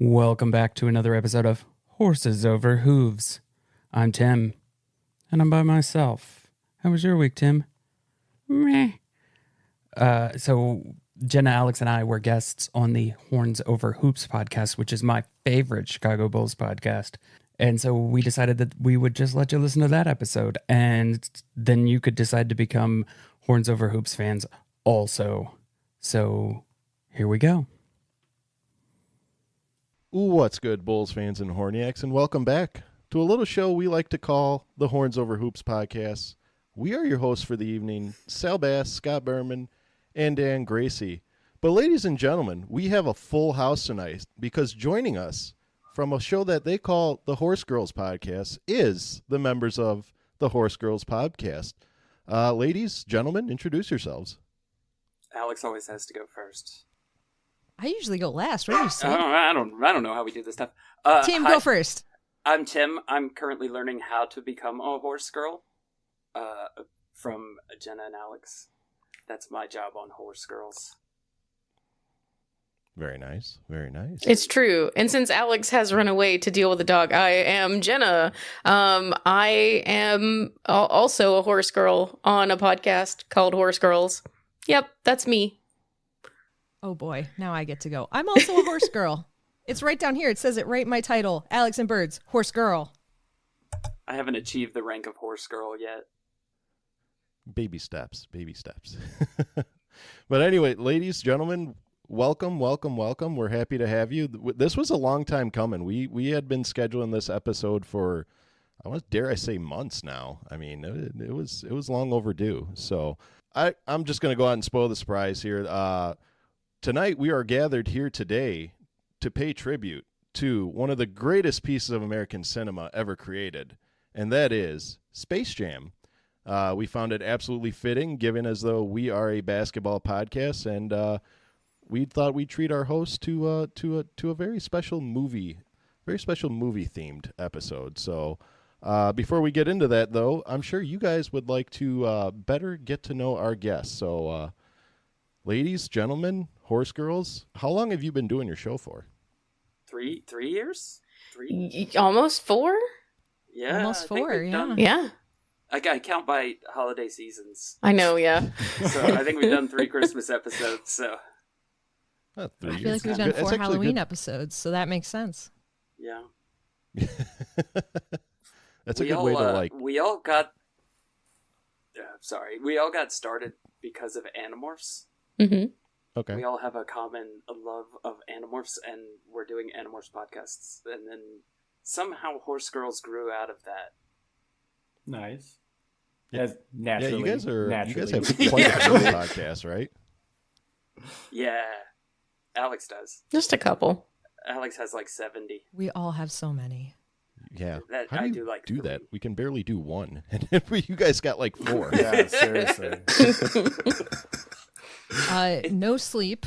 Welcome back to another episode of Horses Over Hooves. I'm Tim, and I'm by myself. How was your week, Tim? Meh. So Jenna, Alex, and I were guests on the Horns Over Hoops podcast, which is my favorite Chicago Bulls podcast. And so we decided that we would just let you listen to that episode, and then you could decide to become Horns Over Hoops fans also. So here we go. What's good, Bulls fans and Horniacs, and welcome back to a little show we like to call the Horns Over Hoops podcast. We are your hosts for the evening, Sal Bass, Scott Berman, and Dan Gracie. But ladies and gentlemen, we have a full house tonight because joining us from a show that they call the Horse Girls podcast is the members of the Horse Girls podcast. Ladies, gentlemen, introduce yourselves. Alex always has to go first. I usually go last. What do you say? I don't know how we do this stuff. Tim, hi, go first. I'm Tim. I'm currently learning how to become a horse girl from Jenna and Alex. That's my job on Horse Girls. Very nice. Very nice. It's true. And since Alex has run away to deal with the dog, I am Jenna. I am also a horse girl on a podcast called Horse Girls. Yep, that's me. Oh boy, now I get to go. I'm also a horse girl. It's right down here. It says it right in my title. Alex and Birds, horse girl. I haven't achieved the rank of horse girl yet. Baby steps. But anyway, ladies, gentlemen, welcome. We're happy to have you. This was a long time coming. We had been scheduling this episode for, dare I say, months now. I mean, it was long overdue. So I'm just going to go out and spoil the surprise here. Tonight, we are gathered here today to pay tribute to one of the greatest pieces of American cinema ever created, and that is Space Jam. We found it absolutely fitting, given as though we are a basketball podcast, and we thought we'd treat our host to a very special movie-themed episode. So before we get into that, though, I'm sure you guys would like to better get to know our guests. So ladies, gentlemen, horse girls, how long have you been doing your show for? 3 years? Almost 4? Yeah. Almost 4, yeah. Yeah. I count by holiday seasons. I know, yeah. So I think we've done 3 Christmas episodes, so. I feel like we've done 4 Halloween episodes, so that makes sense. Yeah. That's a good way to like. We all got started because of Animorphs. Mm-hmm. Okay. We all have a common love of Animorphs, and we're doing Animorphs podcasts. And then somehow Horse Girls grew out of that. Nice. As naturally. Yeah, you guys have naturally. quite a few podcasts, right? Yeah. Alex does. Just a couple. Alex has like 70. We all have so many. Yeah. That, How do I you do like do 3. that? We can barely do one, and you guys got like 4. Yeah, seriously. No sleep.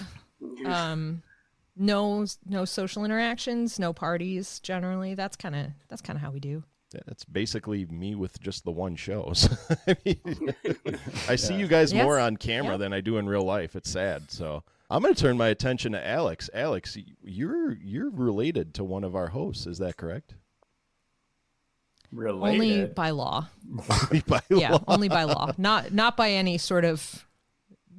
No social interactions. No parties. Generally, that's kind of how we do. That's basically me with just the one show. So, I see you guys more on camera than I do in real life. It's sad. So I'm going to turn my attention to Alex. Alex, you're related to one of our hosts. Is that correct? Related. Only by law. Only by Yeah, law. only by law. Not by any sort of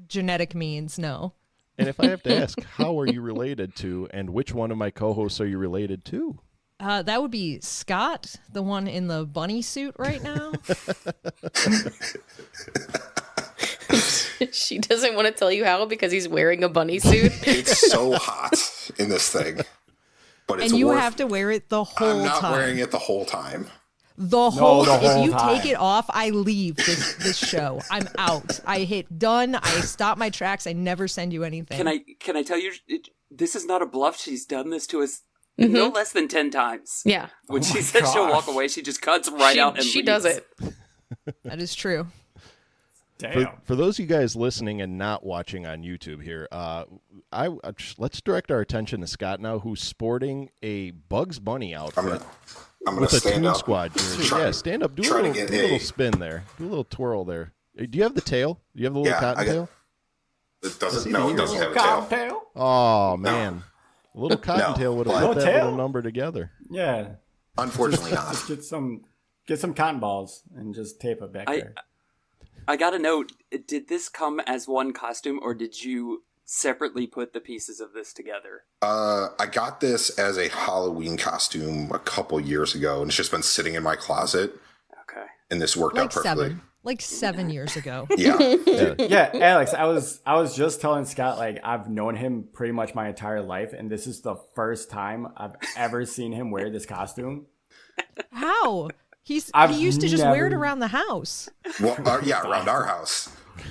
genetic means. No. And if I have to ask, how are you related to, and which one of my co-hosts are you related to? That would be Scott, the one in the bunny suit right now. She doesn't want to tell you how because he's wearing a bunny suit. It's so hot in this thing. But it's and you have to wear it the whole time. I'm not wearing it the whole time. The whole the whole if you time. take it off, I leave this show. I'm out. I hit done. I stop my tracks. I never send you anything. Can I tell you? This is not a bluff. She's done this to us no less than 10 times. Yeah. When Oh she my says she'll walk gosh. away, she just cuts right out and she leaves. does it. That is true. Damn. For those of you guys listening and not watching on YouTube here, let's direct our attention to Scott now, who's sporting a Bugs Bunny outfit I'm gonna with a stand Toon up. Squad jersey. Try- Yeah, stand up. Do try a to little, get do a little a- spin there. Do a little twirl there. Do you have the tail? Do you have the little Yeah, I got- cottontail? It doesn't. see No, the it doesn't have a Cottontail? tail. Oh man, a little cottontail would have No put that tail? little number together. Yeah. Unfortunately, Just not. get some cotton balls and just tape it back there. I got a note. Did this come as one costume, or did you separately put the pieces of this together? I got this as a Halloween costume a couple years ago, and it's just been sitting in my closet. Okay. And this worked Like out perfectly. 7 years ago. Yeah. Yeah, Alex, I was just telling Scott, like, I've known him pretty much my entire life, and this is the first time I've ever seen him wear this costume. How? He I've used to just wear it never- around the house. Well, yeah, around our house.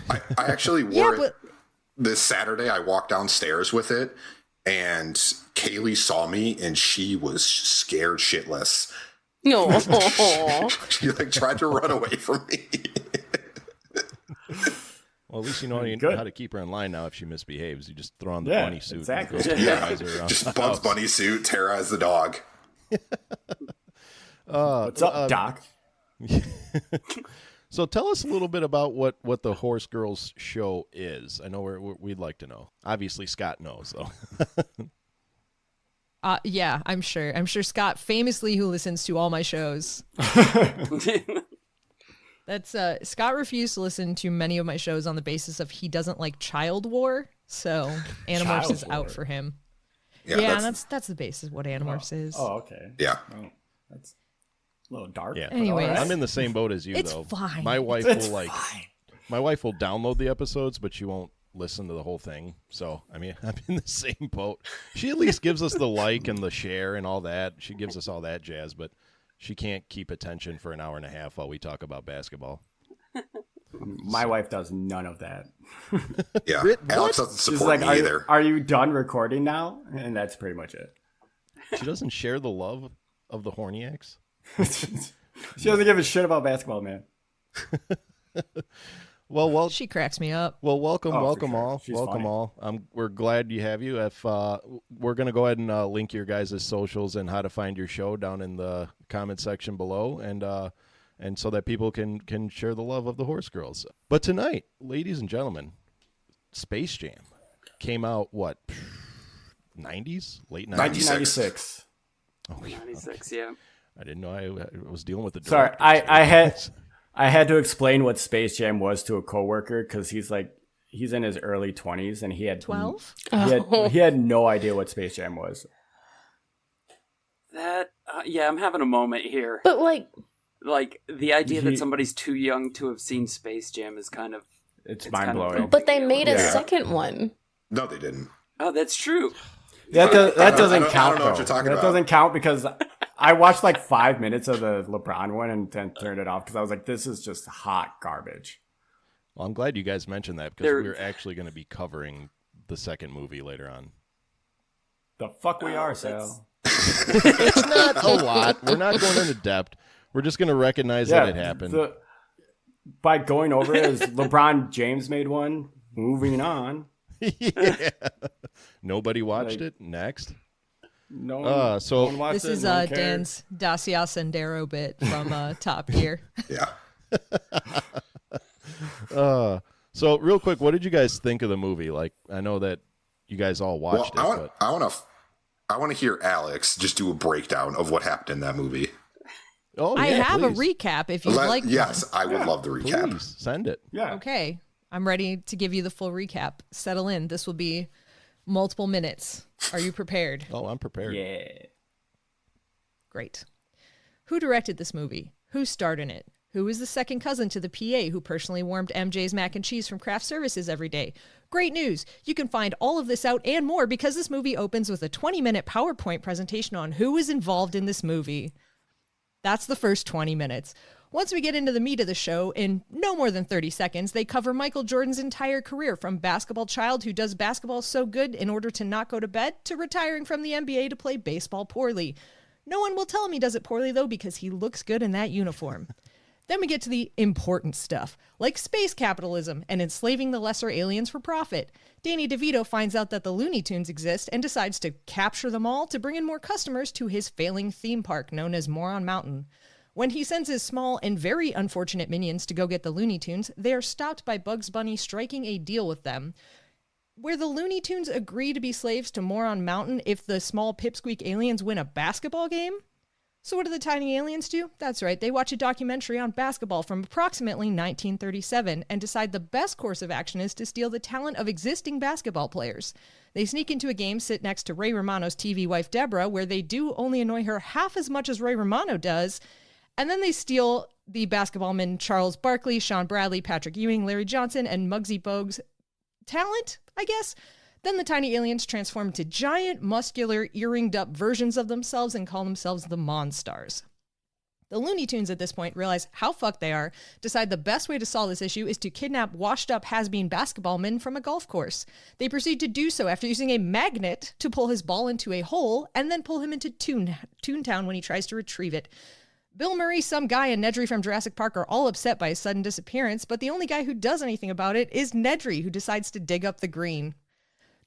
I actually Yeah, wore but it this Saturday. I walked downstairs with it, and Kaylee saw me, and she was scared shitless. No. She like tried to run away from me. Well, at least you know Good. how to keep her in line now if she misbehaves. You just throw on the Yeah, bunny suit. exactly. And go terrorize her around Just the Bugs house. Bunny suit, terrorize the dog. What's up, Doc? So tell us a little bit about what the Horse Girls show is. I know we'd like to know. Obviously, Scott knows though. Yeah, I'm sure. I'm sure Scott, famously who listens to all my shows. That's Scott refused to listen to many of my shows on the basis of he doesn't like child war. So Animorphs Child is out war. for him. Yeah, Yeah, that's, that's the basis of what Animorphs is. Oh, okay. yeah. Oh, that's a little dark. Yeah. but Anyways. all right. I'm in the same boat as you It's though. fine. My wife It's will fine. my wife will download the episodes, but she won't listen to the whole thing. So I mean, I'm in the same boat. She at least gives us the like and the share and all that. She gives us all that jazz, but she can't keep attention for an hour and a half while we talk about basketball. My wife does none of that. Yeah. What? Alex doesn't She's support like, me are, either. are you done recording now? And that's pretty much it. She doesn't share the love of the Horniacs. She doesn't give a shit about basketball, man. Well, She cracks me up. Well, welcome, Oh, for welcome sure. all, She's welcome funny. all. We're glad you have you. If we're gonna go ahead and link your guys' socials and how to find your show down in the comment section below, and so that people can share the love of the Horse Girls. But tonight, ladies and gentlemen, Space Jam came out what 90s, late 90s. 1996. Oh, yeah. 96, yeah. I didn't know I was dealing with the. Sorry, directors. I had to explain what Space Jam was to a coworker because he's in his early 20s and he had 12? He had no idea what Space Jam was. That, yeah, I'm having a moment here. But like, Like, the idea that He- somebody's too young to have seen Space Jam is kind of... It's It's mind kind of blowing. dope. but they made a Yeah. second one. No, they didn't. Oh, that's true. That doesn't I count. don't know what though. you're talking that about. doesn't count because I watched like 5 minutes of the LeBron one and then turned it off because I was like, this is just hot garbage. Well, I'm glad you guys mentioned that because There- we're actually going to be covering the second movie later on. The fuck we are, that's- Sal. It's not a lot. We're not going into depth. We're just going to recognize that it happened. By going over it, as LeBron James made one. Moving on. Yeah. Nobody watched Like- it. Next. No one, So- no one watched This it, is no one cared. Dan's Dacia Sendero bit from Top Gear. Yeah. So real quick, what did you guys think of the movie? Like, I know that you guys all Well, watched I it, want, but I want to hear Alex just do a breakdown of what happened in that movie. oh, I yeah, have please. a recap if you'd like. Yes, one. I would love the recap. Please send it. Yeah. Okay. I'm ready to give you the full recap. Settle in. This will be multiple minutes. Are you prepared? Oh, I'm prepared. Yeah. Great. Who directed this movie? Who starred in it? Who is the second cousin to the PA who personally warmed MJ's mac and cheese from craft services every day? Great news! You can find all of this out and more because this movie opens with a 20-minute PowerPoint presentation on who is involved in this movie. That's the first 20 minutes. Once we get into the meat of the show, in no more than 30 seconds, they cover Michael Jordan's entire career, from basketball child who does basketball so good in order to not go to bed, to retiring from the NBA to play baseball poorly. No one will tell him he does it poorly, though, because he looks good in that uniform. Then we get to the important stuff, like space capitalism and enslaving the lesser aliens for profit. Danny DeVito finds out that the Looney Tunes exist and decides to capture them all to bring in more customers to his failing theme park known as Moron Mountain. When he sends his small and very unfortunate minions to go get the Looney Tunes, they are stopped by Bugs Bunny striking a deal with them, where the Looney Tunes agree to be slaves to Moron Mountain if the small pipsqueak aliens win a basketball game. So what do the tiny aliens do? That's right, they watch a documentary on basketball from approximately 1937 and decide the best course of action is to steal the talent of existing basketball players. They sneak into a game, sit next to Ray Romano's TV wife Deborah, where they do only annoy her half as much as Ray Romano does, and then they steal the basketballmen Charles Barkley, Sean Bradley, Patrick Ewing, Larry Johnson, and Muggsy Bogues' talent, I guess. Then the tiny aliens transform into giant, muscular, earringed up versions of themselves and call themselves the Monstars. The Looney Tunes at this point realize how fucked they are, decide the best way to solve this issue is to kidnap washed-up has-been basketballmen from a golf course. They proceed to do so after using a magnet to pull his ball into a hole and then pull him into Toontown when he tries to retrieve it. Bill Murray, some guy, and Nedry from Jurassic Park are all upset by his sudden disappearance, but the only guy who does anything about it is Nedry, who decides to dig up the green.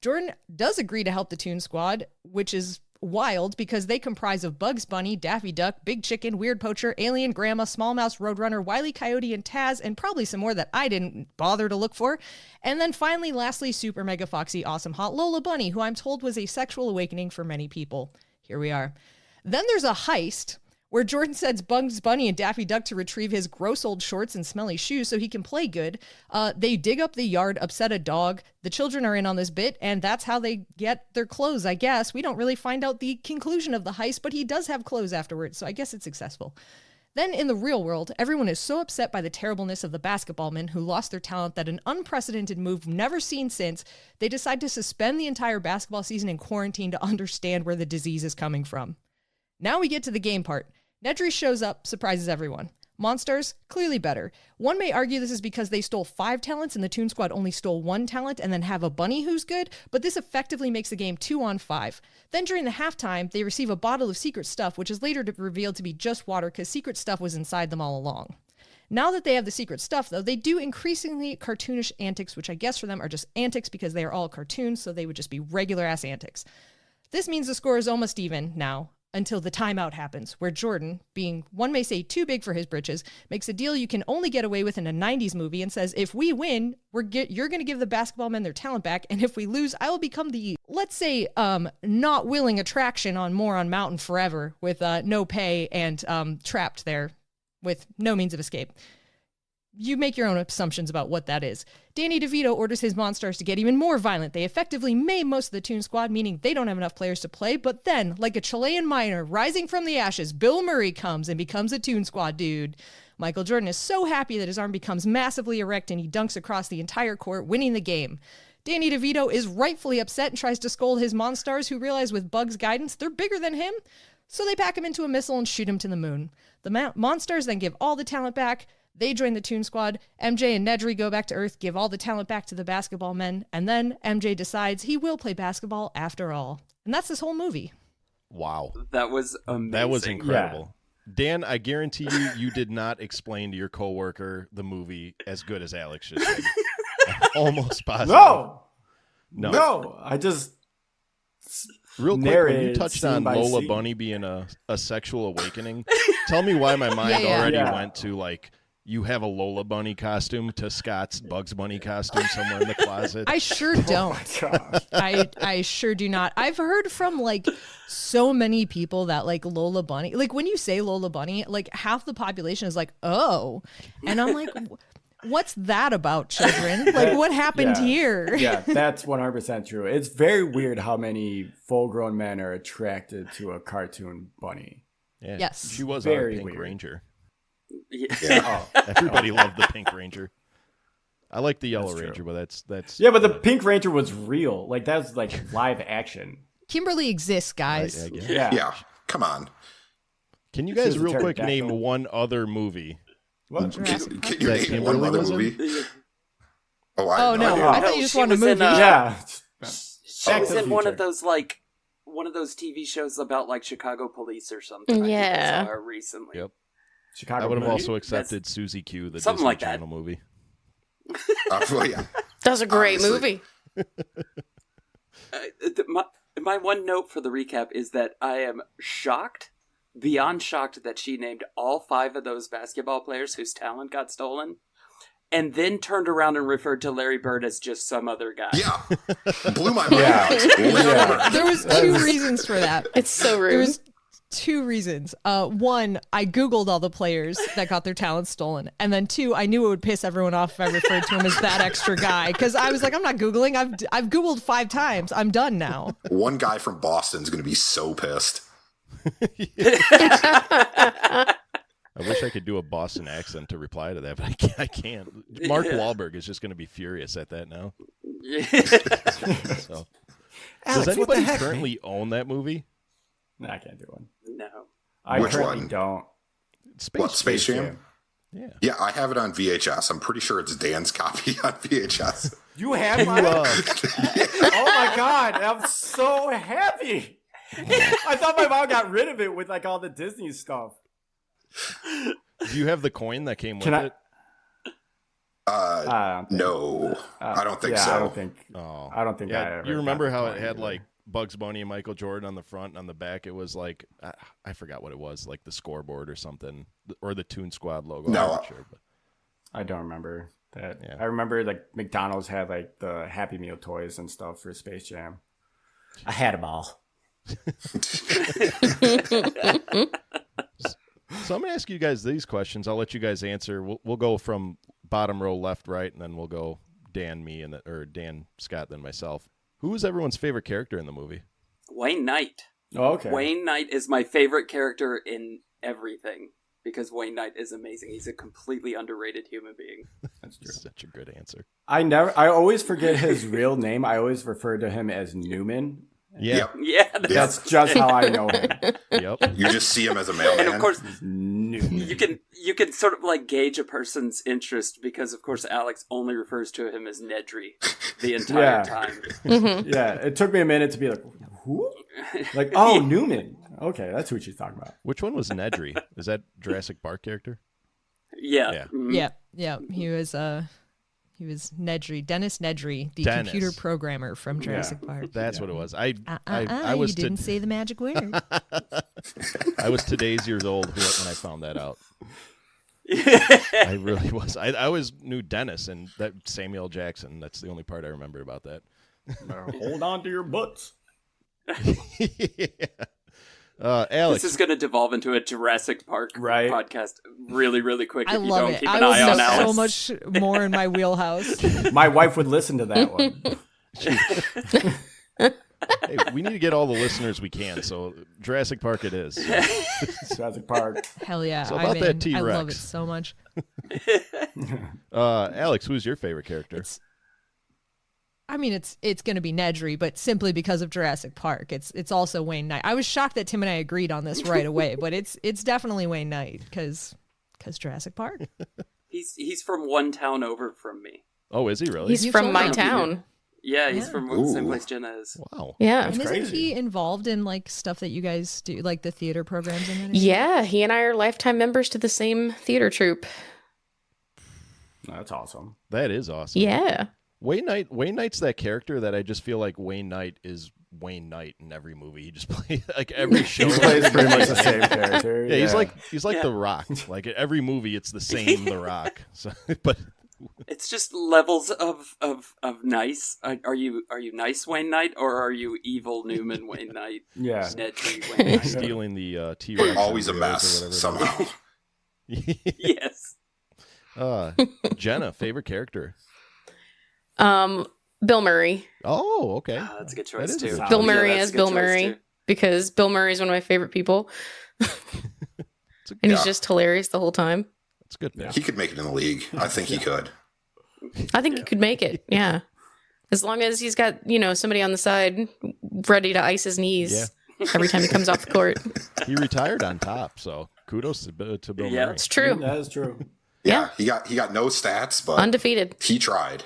Jordan does agree to help the Toon Squad, which is wild because they comprise of Bugs Bunny, Daffy Duck, Big Chicken, Weird Poacher, Alien Grandma, Small Mouse, Roadrunner, Wile E. Coyote, and Taz, and probably some more that I didn't bother to look for. And then finally, lastly, Super Mega Foxy Awesome Hot Lola Bunny, who I'm told was a sexual awakening for many people. Here we are. Then there's a heist where Jordan sends Bugs Bunny and Daffy Duck to retrieve his gross old shorts and smelly shoes so he can play good. They dig up the yard, upset a dog. The children are in on this bit, and that's how they get their clothes, I guess. We don't really find out the conclusion of the heist, but he does have clothes afterwards, so I guess it's successful. Then in the real world, everyone is so upset by the terribleness of the basketballmen who lost their talent that an unprecedented move never seen since, they decide to suspend the entire basketball season in quarantine to understand where the disease is coming from. Now we get to the game part. Nedry shows up, surprises everyone. Monstars, clearly better. One may argue this is because they stole 5 talents and the Toon Squad only stole 1 talent and then have a bunny who's good, but this effectively makes the game 2-on-5. Then during the halftime, they receive a bottle of secret stuff, which is later revealed to be just water because secret stuff was inside them all along. Now that they have the secret stuff, though, they do increasingly cartoonish antics, which I guess for them are just antics because they are all cartoons, so they would just be regular-ass antics. This means the score is almost even now, until the timeout happens, where Jordan, being, one may say, too big for his britches, makes a deal you can only get away with in a 90s movie and says, if we win, you're going to give the basketball men their talent back, and if we lose, I will become the, let's say, not willing attraction on Moron Mountain forever, with no pay and trapped there with no means of escape. You make your own assumptions about what that is. Danny DeVito orders his Monstars to get even more violent. They effectively maim most of the Toon Squad, meaning they don't have enough players to play, but then, like a Chilean miner rising from the ashes, Bill Murray comes and becomes a Toon Squad dude. Michael Jordan is so happy that his arm becomes massively erect and he dunks across the entire court, winning the game. Danny DeVito is rightfully upset and tries to scold his Monstars, who realize with Bug's guidance they're bigger than him, so they pack him into a missile and shoot him to the moon. The Monstars then give all the talent back. They join the Toon Squad. MJ and Nedry go back to Earth, give all the talent back to the basketball men, and then MJ decides he will play basketball after all. And that's this whole movie. Wow. That was amazing. That was incredible. Yeah. Dan, I guarantee you did not explain to your coworker the movie as good as Alex just did. Almost positive. No. I just real quick, when you touched on Lola Bunny being a sexual awakening, tell me why my mind already went to, like, you have a Lola Bunny costume to Scott's Bugs Bunny costume somewhere in the closet. I sure don't. I sure do not. I've heard from, like, so many people that, like, Lola Bunny, like, when you say Lola Bunny, like, half the population is like, oh. And I'm like, what's that about, children? Like, what happened here? Yeah, that's 100% true. It's very weird how many full-grown men are attracted to a cartoon bunny. Yeah. Yes. She was very our Pink weird. Ranger. Yeah. Everybody loved the Pink Ranger. I like the Yellow Ranger, but that's yeah, but the Pink Ranger was real. Like, that was like live action. Kimberly exists, guys. I guess. Yeah. Yeah, come on. Can you She guys was a real quick pterodactyl. name one other movie? What? Jurassic Can Park. you That name Kimberly one other was in? movie? Oh, Oh, no. idea. I thought you just she wanted a was in, movie. Yeah. She Back was to the in one Future. of those one of those TV shows about like Chicago police or something. I Yeah. think I saw her recently. Yep. Chicago. I would have Police? also accepted Susie Q, the Something Disney like that. Channel movie. Well, yeah. That was a great Obviously. movie. My one note for the recap is that I am shocked, beyond shocked, that she named all 5 of those basketball players whose talent got stolen, and then turned around and referred to Larry Bird as just some other guy. Yeah. Blew my mind. Yeah. Yeah. There was 2 reasons for that. It's so rude. There was 2 reasons. One, I Googled all the players that got their talent stolen. And then 2, I knew it would piss everyone off if I referred to him as that extra guy. Because I was like, I'm not Googling. I've Googled 5 times. I'm done now. One guy from Boston's going to be so pissed. I wish I could do a Boston accent to reply to that, but I can't. Mark Wahlberg is just going to be furious at that now. So. Alex, Does what the anybody heck, currently own that movie? No, I can't do one. No. I Which currently one? don't. What, Space Jam? Jam. Yeah. Yeah, I have it on VHS. I'm pretty sure it's Dan's copy on VHS. You have mine? Oh my god, I'm so happy. I thought my mom got rid of it with like all the Disney stuff. Do you have the coin that came with Can I? it? I don't think- No, I don't think yeah, so. I don't think. Oh. I don't think I Yeah, ever you remember got the how it coin had either. like Bugs Bunny and Michael Jordan on the front, and on the back it was like I forgot what it was, like the scoreboard or something, or the Toon Squad logo. No. I'm not sure, but I don't remember that. Yeah. I remember like McDonald's had like the Happy Meal toys and stuff for Space Jam. I had them all. So I'm gonna ask you guys these questions. I'll let you guys answer. We'll go from bottom row left, right, and then we'll go Dan, me, and or Dan, Scott, then myself. Who was everyone's favorite character in the movie? Wayne Knight. Oh, okay. Wayne Knight is my favorite character in everything because Wayne Knight is amazing. He's a completely underrated human being. That's true. Such a good answer. I always forget his real name. I always refer to him as Newman. Yeah. Yep. Yeah, That's just how I know him. Yep. You just see him as a mailman. and of course Newman. you can sort of like gauge a person's interest because of course Alex only refers to him as Nedry the entire Yeah. time. Yeah, it took me a minute to be like, who? Like, oh, Newman. Okay, that's who she's talking about. Which one was Nedry? Is that Jurassic Park character? Yeah. Yeah. Mhm. Yeah. He was Nedry, Dennis Nedry, the Dennis. computer programmer from Jurassic Park. That's what it was. I You was didn't say the magic word. I was today's years old when I found that out. I really was. I always knew Dennis and that Samuel Jackson. That's the only part I remember about that. Hold on to your butts. Yeah. Alex, This is going to devolve into a Jurassic Park Right. podcast really, really quick I if you love don't it. keep I an eye on was Alex. so much more in my wheelhouse. My wife would listen to that one. hey, we need to get all the listeners we can. So Jurassic Park it is. Jurassic Park. Hell yeah. So about that I love T-Rex. it so much. Alex, who's your favorite character? It's going to be Nedry, but simply because of Jurassic Park. It's also Wayne Knight. I was shocked that Tim and I agreed on this right away, but it's definitely Wayne Knight because Jurassic Park. He's from one town over from me. Oh, is he really? He's You from told my me. town. Yeah, he's Yeah. from Ooh. the same place Jenna is. Wow. Yeah. That's And isn't crazy. he involved in like stuff that you guys do, like the theater programs and that? Yeah, he and I are lifetime members to the same theater troupe. That's awesome. That is awesome. Yeah. Wayne Knight's that character that I just feel like Wayne Knight is Wayne Knight in every movie. He just plays like every show. He plays pretty much the same character. Yeah, he's like The Rock. Like every movie, it's the same The Rock. So, but It's just levels of nice. Are you nice Wayne Knight or are you evil Newman Wayne Knight? Yeah. Snedgy Wayne Knight. stealing the T-Rex. Always a embryos mess or whatever somehow. Yes. Jenna, favorite character. Bill Murray. Oh, okay. That's a good That choice is a too. solid Bill choice. Murray that's as a good Bill choice, Murray too. because Bill Murray is one of my favorite people. It's a, And he's Yeah. just hilarious the whole time. it's a good pick. He could make it in the league. I think he could. I think he could make it. Yeah. As long as he's got, somebody on the side ready to ice his knees. Yeah. every time he comes off the court. He retired on top, so kudos to Bill Yeah. Murray. It's true. That is true. Yeah, he got no stats, but Undefeated. he tried.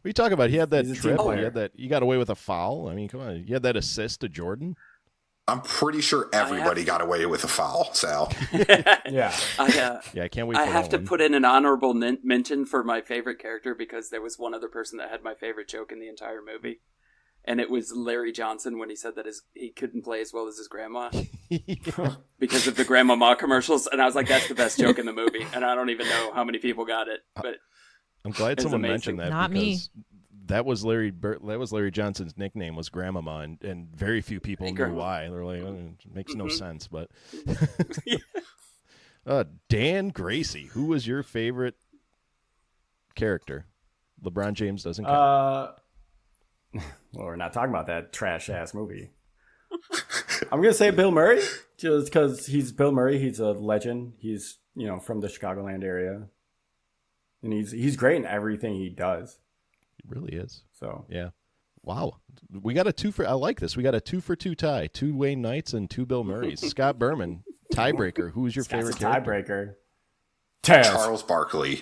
We talk about he had that He's a trip. team He player. had that. He got away with a foul. I mean, come on. He had that assist to Jordan. I'm pretty sure everybody got away with a foul, Sal. Yeah. Yeah, I can't wait. I for have that to one. put in an honorable mention for my favorite character because there was one other person that had my favorite joke in the entire movie, and it was Larry Johnson when he said that he couldn't play as well as his grandma because of the Grandmama commercials, and I was like, that's the best joke in the movie, and I don't even know how many people got it, but I'm glad It's someone amazing. mentioned that. Not me. because That was Larry Johnson's nickname was Grandmama, and very few people knew Grandma. why. They're like, oh, it makes no sense. But Yeah. Dan Gracie, who was your favorite character? LeBron James doesn't count. Well, we're not talking about that trash ass movie. I'm gonna say Bill Murray, just because he's Bill Murray. He's a legend. He's from the Chicagoland area, and he's great in everything he does. He really is. So Yeah. Wow. We got a 2 for. I like this. We got a 2-for-2 tie. 2 Wayne Knights and 2 Bill Murrays. Scott Berman, tiebreaker. Who's your favorite character? tiebreaker. Taz. Charles Barkley.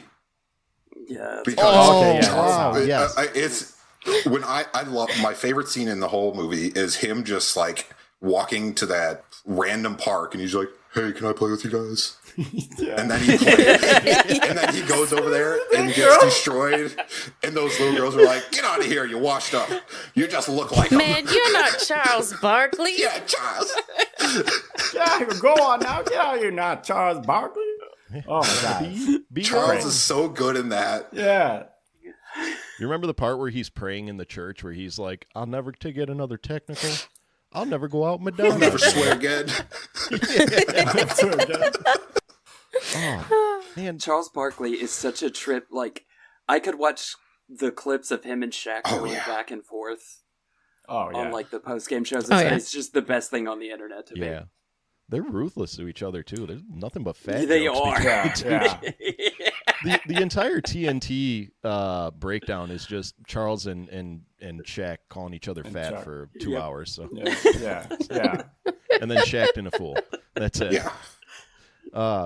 yeah. Because okay, yeah, wow. Charles, Yes. it's when I love my favorite scene in the whole movie is him just like walking to that random park and he's like, "Hey, can I play with you guys?" And then he plays, and then he goes over there and gets destroyed. And those little girls are like, "Get out of here! You washed up. You just look like him." Man, you're not Charles Barkley. Yeah, Charles. Yeah, go on now. Get out of here, not Charles Barkley. Oh my god. Be Charles your- is so good in that. Yeah. You remember the part where he's praying in the church where he's like, "I'll never to get another technical. I'll never go out Madonna. Never swear again. Oh, man, Charles Barkley is such a trip. Like, I could watch the clips of him and Shaq Oh, going yeah. back and forth Oh yeah. on like the post game shows. Oh, And yeah. It's just the best thing on the internet to yeah." They're ruthless to each other too. There's nothing but me. fat. They jokes are. between Yeah, the two. The entire TNT breakdown is just Charles and Shaq calling each other fat Shaq. for 2 Yep. hours. So yeah. and then Shaq in a fool. That's it. Yeah.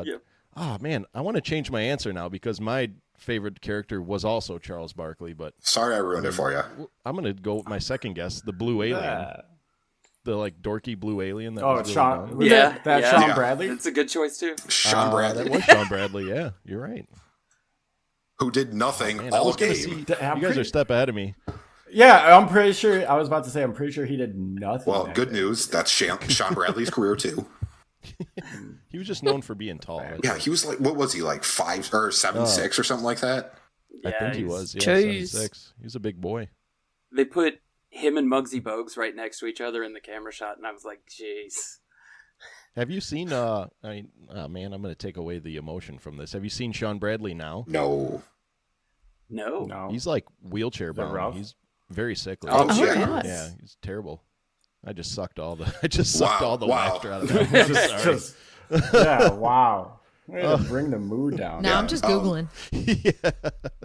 Yep. Oh man, I want to change my answer now because my favorite character was also Charles Barkley, but Sorry I ruined it for you. I'm gonna go with my second guess, the blue alien, Yeah. the like dorky blue alien. That Oh, was it's really Sean. dumb. Was Yeah, that yeah. Sean Yeah. Bradley? It's a good choice too. Sean Bradley, That was Sean Bradley. Yeah, you're right. who did nothing Man, I all was gonna game. see. I'm You guys pretty- are a step ahead of me. Yeah, I'm pretty sure. I was about to say, I'm pretty sure he did nothing. Well, that good day. news. That's Sean Bradley's career too. He was just known for being tall. Yeah, he was like, what was he like 5 or 7'6" or something like that? I Yeah, think he he's- was. Yeah, Jeez. 7'6". He was a big boy. They put him and Muggsy Bogues right next to each other in the camera shot, and I was like, "Jeez." Have you seen? I mean, oh man, I'm going to take away the emotion from this. Have you seen Sean Bradley now? No. No. No. He's like wheelchair Is that bound. rough? He's very sickly. Oh, Oh, yeah. God. Yeah, he's terrible. I just sucked all the Wow. laughter out of that. I'm Just- sorry. just- yeah, wow. Way to bring the mood down. Now I'm just Googling.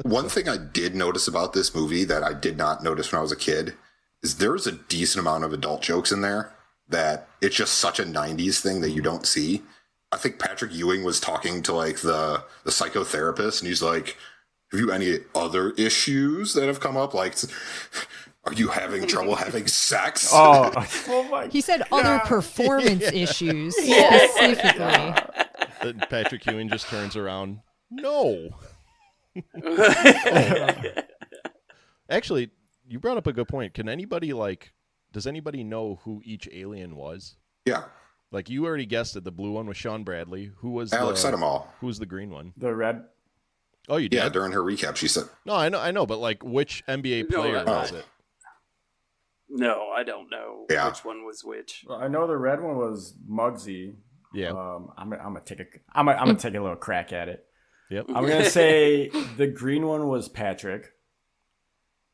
One thing I did notice about this movie that I did not notice when I was a kid is there's a decent amount of adult jokes in there that it's just such a 90s thing that you don't see. I think Patrick Ewing was talking to like the psychotherapist and he's like, "Have you any other issues that have come up? Like, are you having trouble having sex?" Oh, oh my. He said other performance issues Yeah. specifically. Then Patrick Ewing just turns around. No. Actually, you brought up a good point. Can anybody does anybody know who each alien was? Yeah. Like you already guessed it. The blue one was Sean Bradley. Who was Alex said them all. Who was the green one? The red. Oh, you did? Yeah, during her recap, she said, No, I know, but like which NBA No, player I- was it? No, I don't know Yeah. which one was which. I know the red one was Muggsy. Yeah. I'm gonna take a little crack at it. Yep. I'm gonna say the green one was Patrick.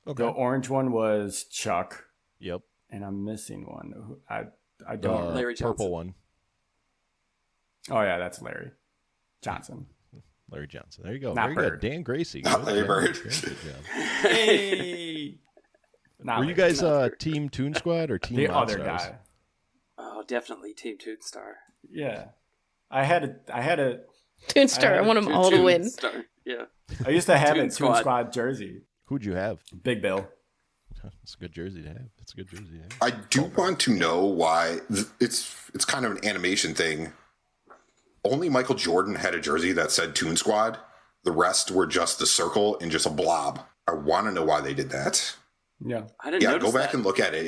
Okay. The orange one was Chuck, Yep. and I'm missing one. I don't. Larry Johnson. Purple one. Oh yeah, that's Larry Johnson. Larry Johnson. There you go. Not Very Bird. good. Dan Gracie. Not Good Larry job. Bird. Good job. Hey. Not Were you Larry. guys team Toon Squad or team the Monstars? other guy? definitely Team Toonstar. Yeah, I had a. Toonstar, I want them all to win. Toonstar, yeah. I used to have a Toon Toon Squad. Squad jersey. Who'd you have? Big Bill. It's a good jersey to have. It's a good jersey to have. I do want to know why it's kind of an animation thing. Only Michael Jordan had a jersey that said Toon Squad. The rest were just the circle and just a blob. I want to know why they did that. Yeah. I didn't Yeah, notice go back that. and look at it.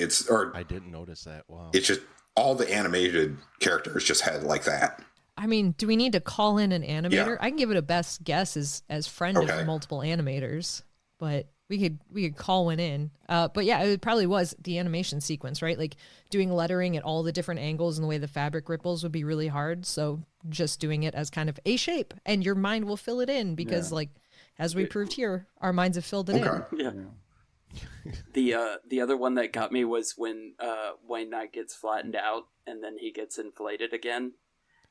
I didn't notice that. Wow. It's just all the animated characters just had like that. I mean, do we need to call in an animator? Yeah. I can give it a best guess as friend Okay. of multiple animators, but we could call one in. But yeah, it probably was the animation sequence, right? Like doing lettering at all the different angles and the way the fabric ripples would be really hard. So just doing it as kind of a shape, and your mind will fill it in because, like, as we proved here, our minds have filled it Okay. in. Yeah. The other one that got me was when Wayne Knight gets flattened out and then he gets inflated again.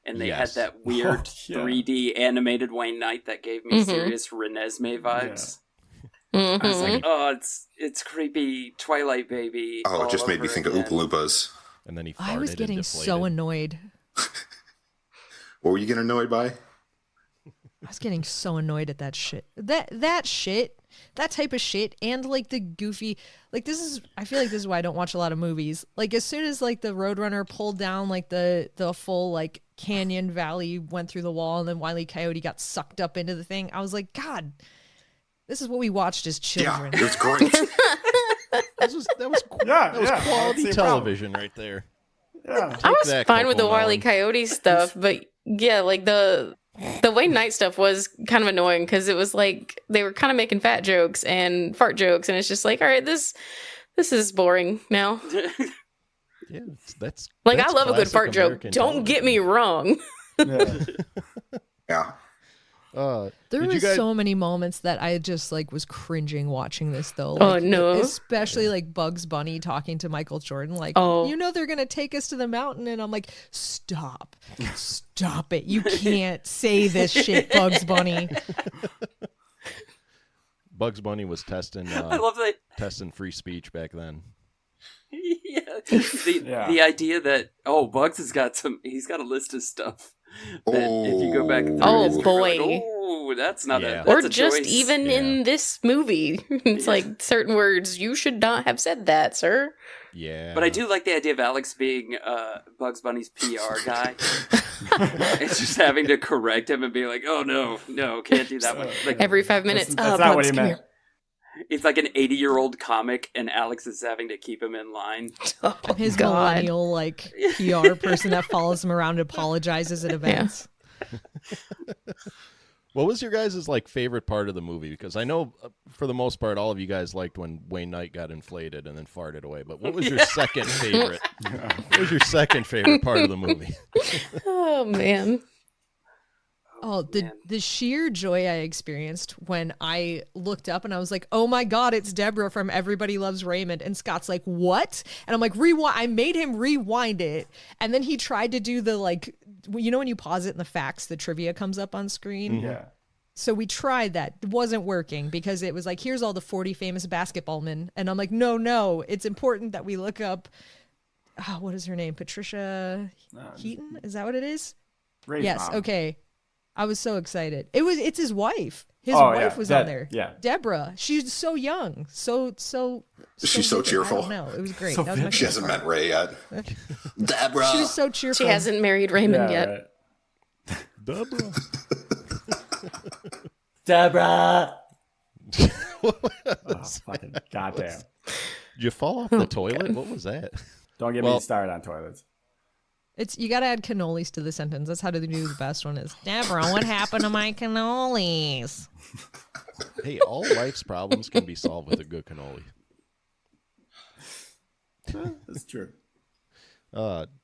And they Yes. had that weird Oh, yeah. 3D animated Wayne Knight that gave me serious Renesmee vibes. Mhm. I was like, oh, it's creepy Twilight Baby. Oh, all it just made me over think of again. Oompa Loompas. And then he farted I was getting and so deflated. annoyed. What were you getting annoyed by? I was getting so annoyed at that shit. That shit, that type of shit, and like the goofy, like this is. I feel like this is why I don't watch a lot of movies. Like as soon as like the Roadrunner pulled down like the full like canyon valley, went through the wall, and then Wile E. Coyote got sucked up into the thing, I was like, God, this is what we watched as children. Yeah, it was great. That was Yeah, that was yeah, quality that's the television right there. Yeah. I was that, fine with the Coco Wile E. Melon. Coyote stuff, but yeah, like the Wayne Knight stuff was kind of annoying because it was like they were kind of making fat jokes and fart jokes, and it's just like, all right, this is boring now. Yeah, that's Like that's I love a good classic fart American joke. Don't get me wrong. Yeah. Yeah. There Did was you guys- so many moments that I just like was cringing watching this though. Oh, Like, no. Especially like Bugs Bunny talking to Michael Jordan, like, Oh. you know they're gonna take us to the mountain, and I'm like, stop it! You can't say this shit, Bugs Bunny. Bugs Bunny was testing I love that. testing free speech back then. Yeah. Yeah. The idea that Bugs has got he's got a list of stuff that if you go back through Oh, history, you're like, boy. oh, that's not Yeah. a that's Or a just choice. even Yeah. in this movie, it's like certain words you should not have said that, sir. Yeah, But I do like the idea of Alex being Bugs Bunny's PR guy. It's just having to correct him and be like, "Oh no, can't do that one." Like Every 5 minutes. That's not what Bugs, he come meant. here. it's like an 80-year-old comic, and Alex is having to keep him in line. Oh, His God. millennial like PR person that follows him around and apologizes at events. What was your guys' like favorite part of the movie? Because I know for the most part, all of you guys liked when Wayne Knight got inflated and then farted away. But what was your second favorite? What was your second favorite part of the movie? Oh man. Oh, the sheer joy I experienced when I looked up and I was like, oh my God, it's Deborah from Everybody Loves Raymond. And Scott's like, what? And I'm like, rewind. I made him rewind it. And then he tried to do the like, you know, when you pause it and the facts, the trivia comes up on screen. Yeah. So we tried that. It wasn't working because it was like, here's all the 40 famous basketballmen. And I'm like, no, it's important that we look up, what is her name? Patricia Heaton? Is that what it is? Ray's Yes. mom. Okay. I was so excited. It's his wife. His Oh, wife yeah. was That- on there. yeah. She's so young. So She's so vivid. cheerful. I don't know. It was great. So That was my She favorite hasn't part. met Ray yet. Deborah. She was so cheerful. She hasn't married Raymond Yeah, yet. right. Deborah. Deborah. Oh, fucking goddamn. Did you fall off the toilet? What was that? Don't get Well- me started on toilets. You got to add cannolis to the sentence. That's how to do the best one. Is Deborah? What happened to my cannolis? Hey, all life's problems can be solved with a good cannoli. That's true.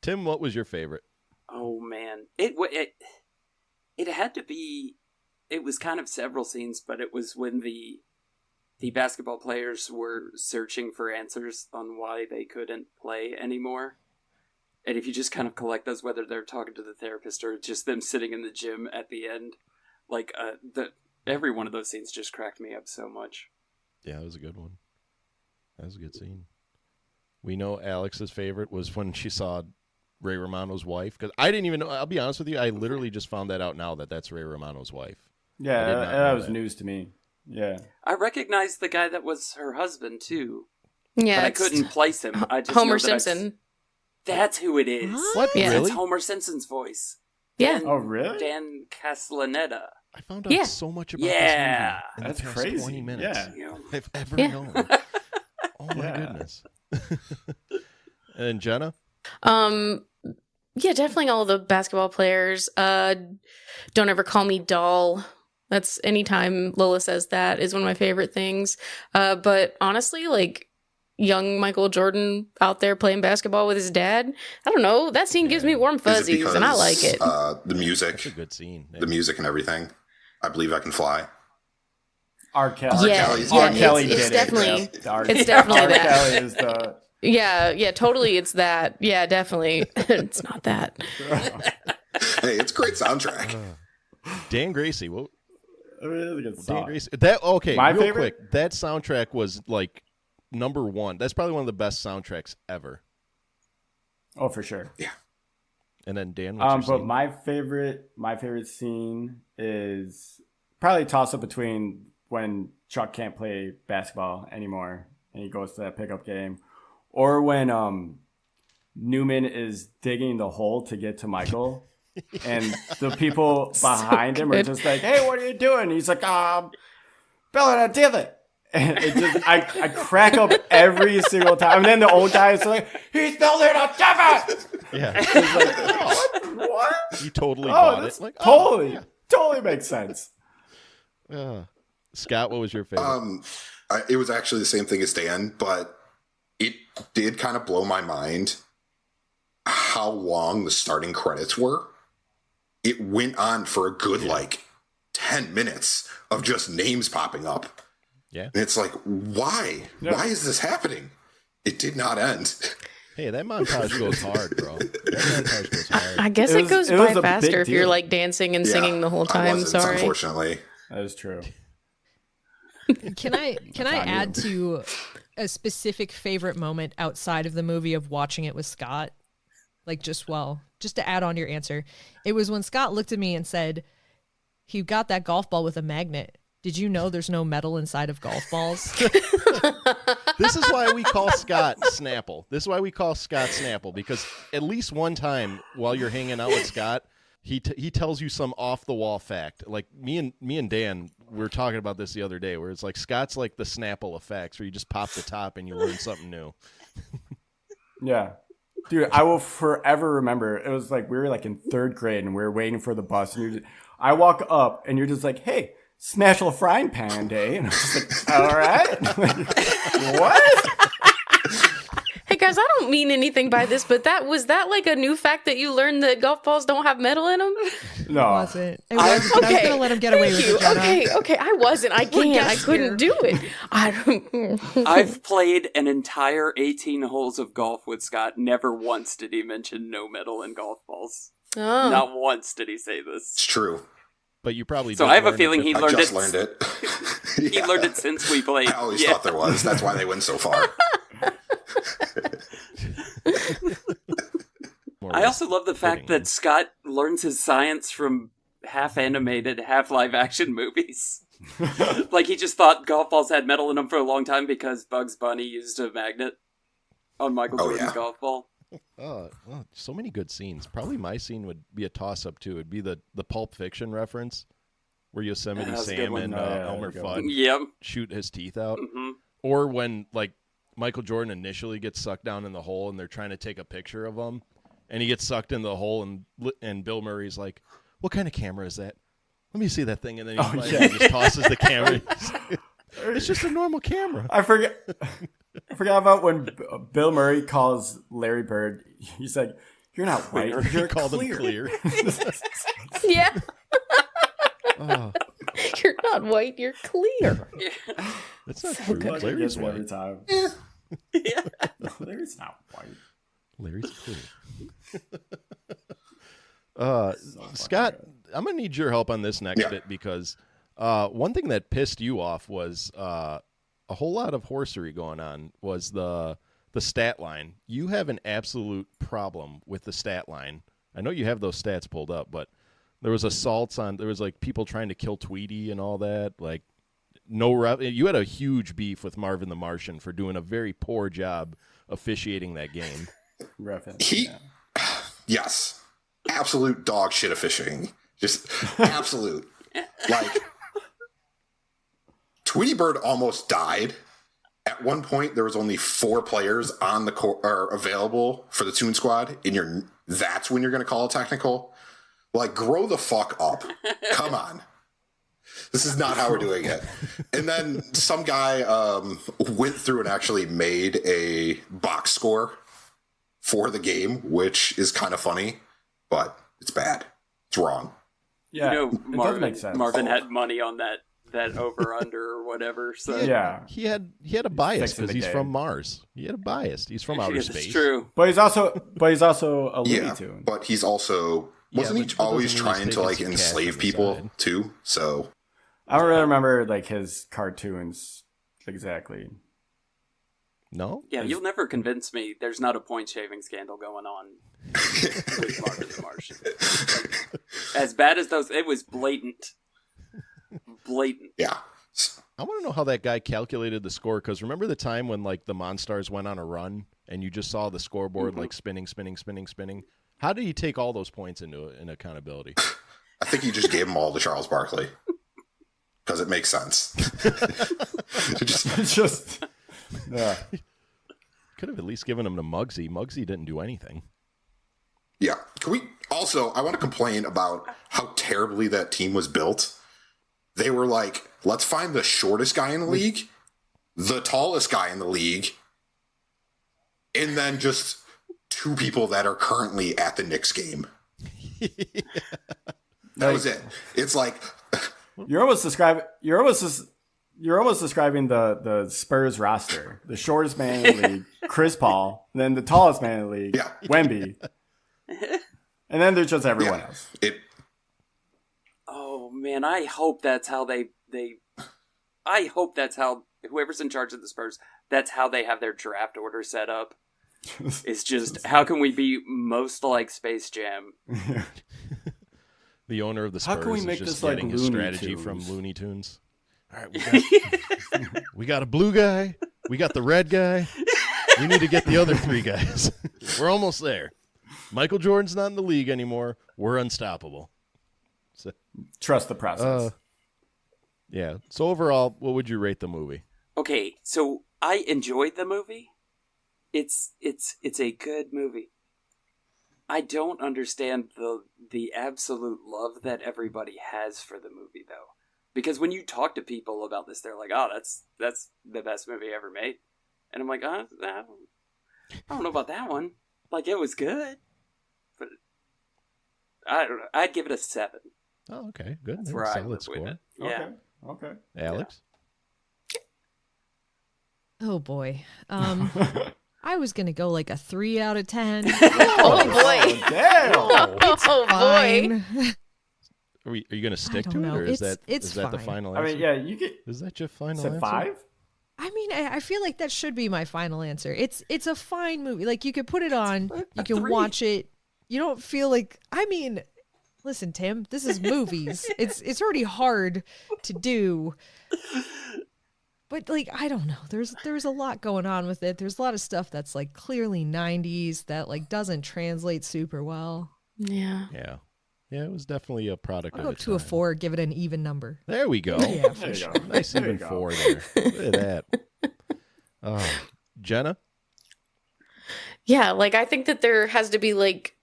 Tim, what was your favorite? Oh man, it had to be. It was kind of several scenes, but it was when the basketball players were searching for answers on why they couldn't play anymore. And if you just kind of collect those, whether they're talking to the therapist or just them sitting in the gym at the end, like every one of those scenes just cracked me up so much. Yeah, that was a good one. That was a good scene. We know Alex's favorite was when she saw Ray Romano's wife? Because I didn't even know. I'll be honest with you. I literally just found that out now that that's Ray Romano's wife. I Yeah, did not that know was that. news to me. Yeah. I recognized the guy that was her husband too, Yeah, but I it's couldn't place him. I just Homer know that Simpson. That's who it is. What? Yeah. It's Really? Homer Simpson's voice. Yeah. Oh, really? Dan Castellaneta. I found out Yeah. so much about Yeah. this movie in That's the past crazy. 20 minutes. Yeah. You know, I've ever Yeah. known. Oh my Yeah. goodness. And Jenna? Yeah, definitely all the basketball players. Don't ever call me doll. That's anytime Lola says that is one of my favorite things. But honestly, like young Michael Jordan out there playing basketball with his dad, I don't know. That scene gives me warm Is it fuzzies, and I like it. The music, That's a good scene. the music and everything. I believe I can fly. R. Kelly. Yeah, Kelly's yeah, R. Kelly it's did definitely, it. Yeah. it's definitely R. that. Kelly is the. Yeah, totally. It's that. Yeah, definitely. It's not that. Hey, it's a great soundtrack. Dan Gracie. What? It is a good Dan song. Gracie. That okay. My real favorite? quick. That soundtrack was like number one. That's probably one of the best soundtracks ever. Oh, for sure. And then Dan. What's your But scene? my favorite scene is probably toss up between when Chuck can't play basketball anymore and he goes to that pickup game, or when Newman is digging the hole to get to Michael, and the people behind him are good. just like, "Hey, what are you doing?" He's like, "Building a divot." And it just, I crack up every single time. And then the old guy is like, "He's building a divot." Yeah. It's like, oh, what? You totally Oh, bought that's it. Like totally makes sense. Scott, what was your favorite? It was actually the same thing as Dan, but it did kind of blow my mind how long the starting credits were. It went on for a good 10 minutes of just names popping up. Yeah. And it's like, why? Yeah. Why is this happening? It did not end. Hey, that montage goes hard, bro. That montage goes hard. I guess It it, was- goes it was by a big faster if you're deal. like dancing and singing the whole I time. wasn't, Sorry. unfortunately. That is true. Can I add to a specific favorite moment outside of the movie of watching it with Scott? Like just to add on to your answer. It was when Scott looked at me and said, he got that golf ball with a magnet. Did you know there's no metal inside of golf balls? This is why we call Scott Snapple. This is why we call Scott Snapple, because at least one time while you're hanging out with Scott, he tells you some off the wall fact. Like me and Dan, we were talking about this the other day, where it's like Scott's like the Snapple effects, where you just pop the top and you learn something new. Yeah. Dude, I will forever remember. It was like we were like in third grade and we were waiting for the bus. And I walk up and you're just like, "Hey, smash a frying pan day." And I was just like, "All right." Like, what? Hey guys, I don't mean anything by this, but was that like a new fact that you learned that golf balls don't have metal in them? No. Wasn't. It wasn't, but I was gonna let him get away with it, Jenna. Okay, I wasn't. I can't. I couldn't do it. I don't. I've played an entire 18 holes of golf with Scott. Never once did he mention no metal in golf balls. Oh. Not once did he say It's this. true. But you probably So did I have a learn feeling it he I learned just it. learned it. He Yeah. learned it since we played. I always thought there was. That's why they went so far. I also love the fact fitting. that Scott learns his science from half animated, half live action movies. Like he just thought golf balls had metal in them for a long time because Bugs Bunny used a magnet on Michael Oh, Jordan's yeah. golf ball. Oh, so many good scenes. Probably my scene would be a toss up too. It'd be the Pulp Fiction reference where Yosemite That's a good Sam one. and Oh, yeah, Elmer that's a good one. Fudd Yep. shoot his teeth out. hmm Or when like Michael Jordan initially gets sucked down in the hole and they're trying to take a picture of him, and he gets sucked in the hole, and Bill Murray's like, "What kind of camera is that? Let me see that thing." And then he just tosses the camera. It's just a normal camera. I forgot about when Bill Murray calls Larry Bird. He's like, "You're not white. He You're called clear." him clear. Yeah. Oh, You're not white. You're clear. that's not true. Fucking Larry's gets me every white. time. Larry's not white. Larry's clear. So Scott, fucking I'm gonna need your help on this next Yeah. bit, because one thing that pissed you off was a whole lot of horsery going on. Was the the stat line. You have an absolute problem with the stat line. I know you have those stats pulled up, but there was assaults on. There was like people trying to kill Tweety and all that. Like you had a huge beef with Marvin the Martian for doing a very poor job officiating that game. Yes, absolute dog shit officiating. Just absolute. Like Tweety Bird almost died. At one point, there was only 4 players on the court or available for the Toon Squad, and that's when you're going to call a technical. Like, grow the fuck up. Come on. This is not how we're doing it. And then some guy went through and actually made a box score for the game, which is kind of funny, but it's bad. It's wrong. Yeah, you know, it does make sense. Marvin had money on that over under or whatever. So yeah, he had a bias because he's from Mars. He had a bias. He's from outer space. It's true. But he's also a Looney Tune. But he's also wasn't he always trying to like enslave people too? So I don't really remember like his cartoons exactly. No? Yeah, you'll never convince me there's not a point shaving scandal going on with Marvin the Martian. Like, as bad as those, it was blatant. Blatant. Yeah. I want to know how that guy calculated the score, because remember the time when like the Monstars went on a run and you just saw the scoreboard like spinning. How did he take all those points into accountability? I think he just gave them all to Charles Barkley. Because it makes sense. Yeah. Could have at least given him to Muggsy. Muggsy didn't do anything. Yeah. I want to complain about how terribly that team was built. They were like, let's find the shortest guy in the league, the tallest guy in the league, and then just 2 people that are currently at the Knicks game. That was it. It's like you're almost describing the Spurs roster. The shortest man in the league, Chris Paul, and then the tallest man in the league, Wemby. And then there's just everyone else. Oh man, I hope that's how I hope that's how whoever's in charge of the Spurs, that's how they have their draft order set up. It's just how can we be most like Space Jam? The owner of the Spurs how can we make is just this getting like his Looney strategy Tunes? from Looney Tunes. All right, we got a blue guy. We got the red guy. We need to get the other 3 guys. We're almost there. Michael Jordan's not in the league anymore. We're unstoppable. So, trust the process. Yeah. So overall, what would you rate the movie? Okay, so I enjoyed the movie. It's a good movie. I don't understand the absolute love that everybody has for the movie, though. Because when you talk to people about this, they're like, "Oh, that's the best movie ever made," and I'm like, I don't know about that one. Like, it was good, but I don't know. I'd give it a 7. Oh, okay, good. That's where I solid live score. with it. Yeah. Okay. Alex? Oh boy. I was gonna go like a 3 out of 10. Oh boy. Damn. Oh boy. Fine. Are you going to stick I to don't it, know. or is It's that the fine. final I answer? mean, yeah, you get Is that your final said answer? 5? I mean, I feel like that should be my final answer. It's a fine movie. Like, you could put it on, you can 3. watch it. You don't feel like, I mean, listen, Tim, this is movies. It's already hard to do. But like, I don't know. There's a lot going on with it. There's a lot of stuff that's like clearly 90s that like doesn't translate super well. Yeah. Yeah. Yeah, it was definitely a product I'll of go up its to a time. 4, give it an even number. There we go. Yeah, There for you sure. go. Nice There you even go. 4 there. Look at that. Jenna? Yeah, like I think that there has to be like,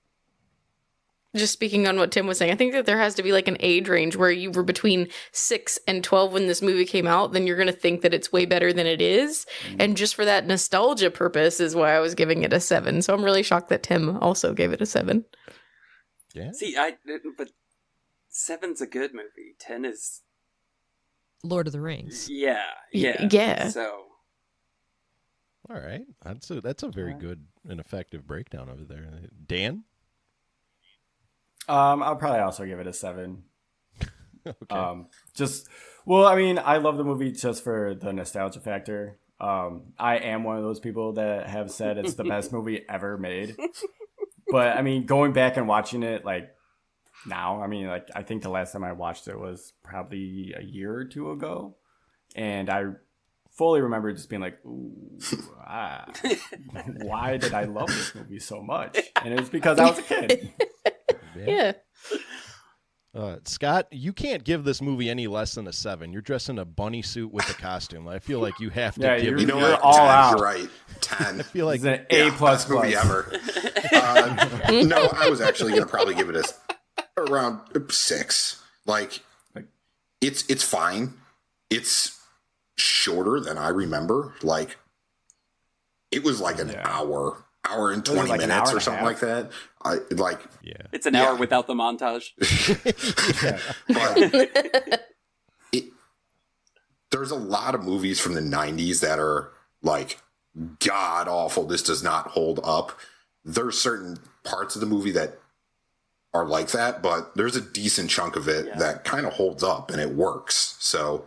just speaking on what Tim was saying, I think that there has to be like an age range where you were between 6 and 12 when this movie came out, then you're going to think that it's way better than it is. And just for that nostalgia purpose is why I was giving it a 7. So I'm really shocked that Tim also gave it a 7. Yeah. See, but 7's a good movie. 10 is Lord of the Rings. yeah. Yeah. So All right. That's a very good and effective breakdown over there. Dan? I'll probably also give it a 7. Okay. I mean, I love the movie just for the nostalgia factor. I am one of those people that have said it's the best movie ever made. But I mean, going back and watching it like now, I mean, like I think the last time I watched it was probably a year or two ago, and I fully remember just being like, "Ooh, why did I love this movie so much?" And it was because I was a kid. Yeah. Scott, you can't give this movie any less than a 7. You're dressed in a bunny suit with a costume. I feel like you have to Yeah, give you're- it. You know You're what? all 10, out. You're right. 10. I feel like It's an Yeah, A plus best movie ever. No, I was actually going to probably give it around 6. Like, it's fine. It's shorter than I remember. Like, it was like an hour and 20 like an minutes hour or and a something half? like that. yeah. It's an hour without the montage. But there's a lot of movies from the 90s that are like god awful. This does not hold up. There's certain parts of the movie that are like that, but there's a decent chunk of it that kind of holds up and it works. So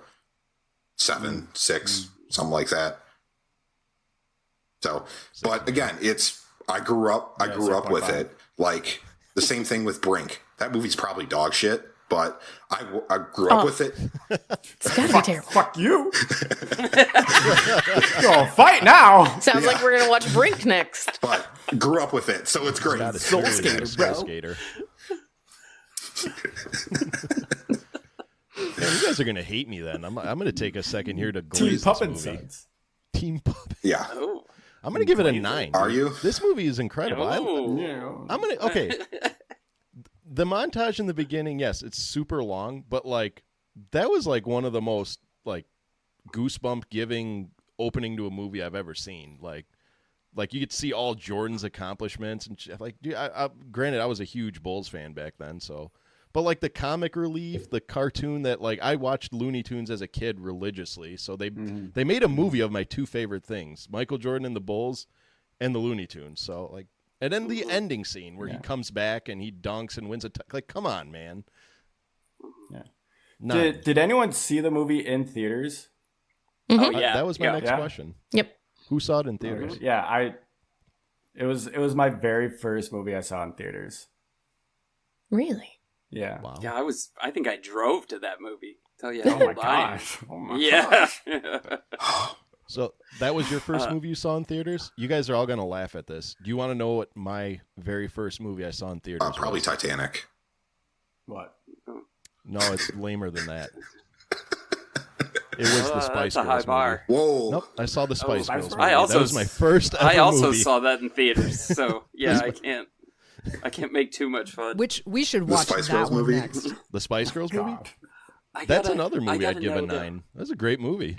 7, 6, something like that. So, but again, I grew up with 6.5. it. Like the same thing with Brink. That movie's probably dog shit, but I grew up with it. It's gotta be terrible. Fuck you. Go fight now. Sounds like we're gonna watch Brink next. But grew up with it, so it's great. Not a Soul skater, Skater, bro. skater. Man, you guys are gonna hate me then. I'm gonna take a second here to Team glaze Puppet this movie. Sons. Team Puppet. Yeah. Oh. I'm gonna give it a 9. Are you? This movie is incredible. Oh. Yeah. I'm gonna okay. The montage in the beginning, yes, it's super long, but like that was like one of the most like goosebump giving opening to a movie I've ever seen. Like you get to see all Jordan's accomplishments and shit. Like, dude, granted, I was a huge Bulls fan back then, so. But like the comic relief, the cartoon that like I watched Looney Tunes as a kid religiously, so they made a movie of my 2 favorite things: Michael Jordan and the Bulls, and the Looney Tunes. So like, and then the ending scene where he comes back and he dunks and wins like, come on, man. Yeah. 9. Did anyone see the movie in theaters? Oh, yeah. That was my next Yeah. question. Yep. Who saw it in theaters? Yeah, it was my very first movie I saw in theaters. Really? Yeah. Wow. Yeah, I think I drove to that movie. Tell you Oh how my old I am. gosh. Oh my Yeah. gosh. So that was your first movie you saw in theaters? You guys are all going to laugh at this. Do you want to know what my very first movie I saw in theaters Probably was? Titanic. What? No, it's lamer than that. It was the Spice that's a high Girls bar. movie. Whoa. Nope, I saw the Spice Spice Girls Girls. movie. I also that was my first ever I also movie. saw that in theaters, so yeah, I can't make too much fun. Which we should The watch Spice that Girls one movie? next. The Spice Girls movie? God. That's another movie I'd give a know that- 9. That's a great movie.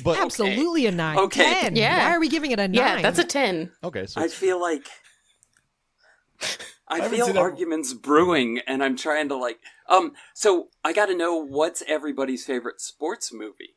But Absolutely a 9. Okay. 10. Yeah. Why are we giving it a 9? Yeah, that's a 10. okay, so I feel like I haven't feel seen that- arguments brewing, and I'm trying to like. So I got to know what's everybody's favorite sports movie.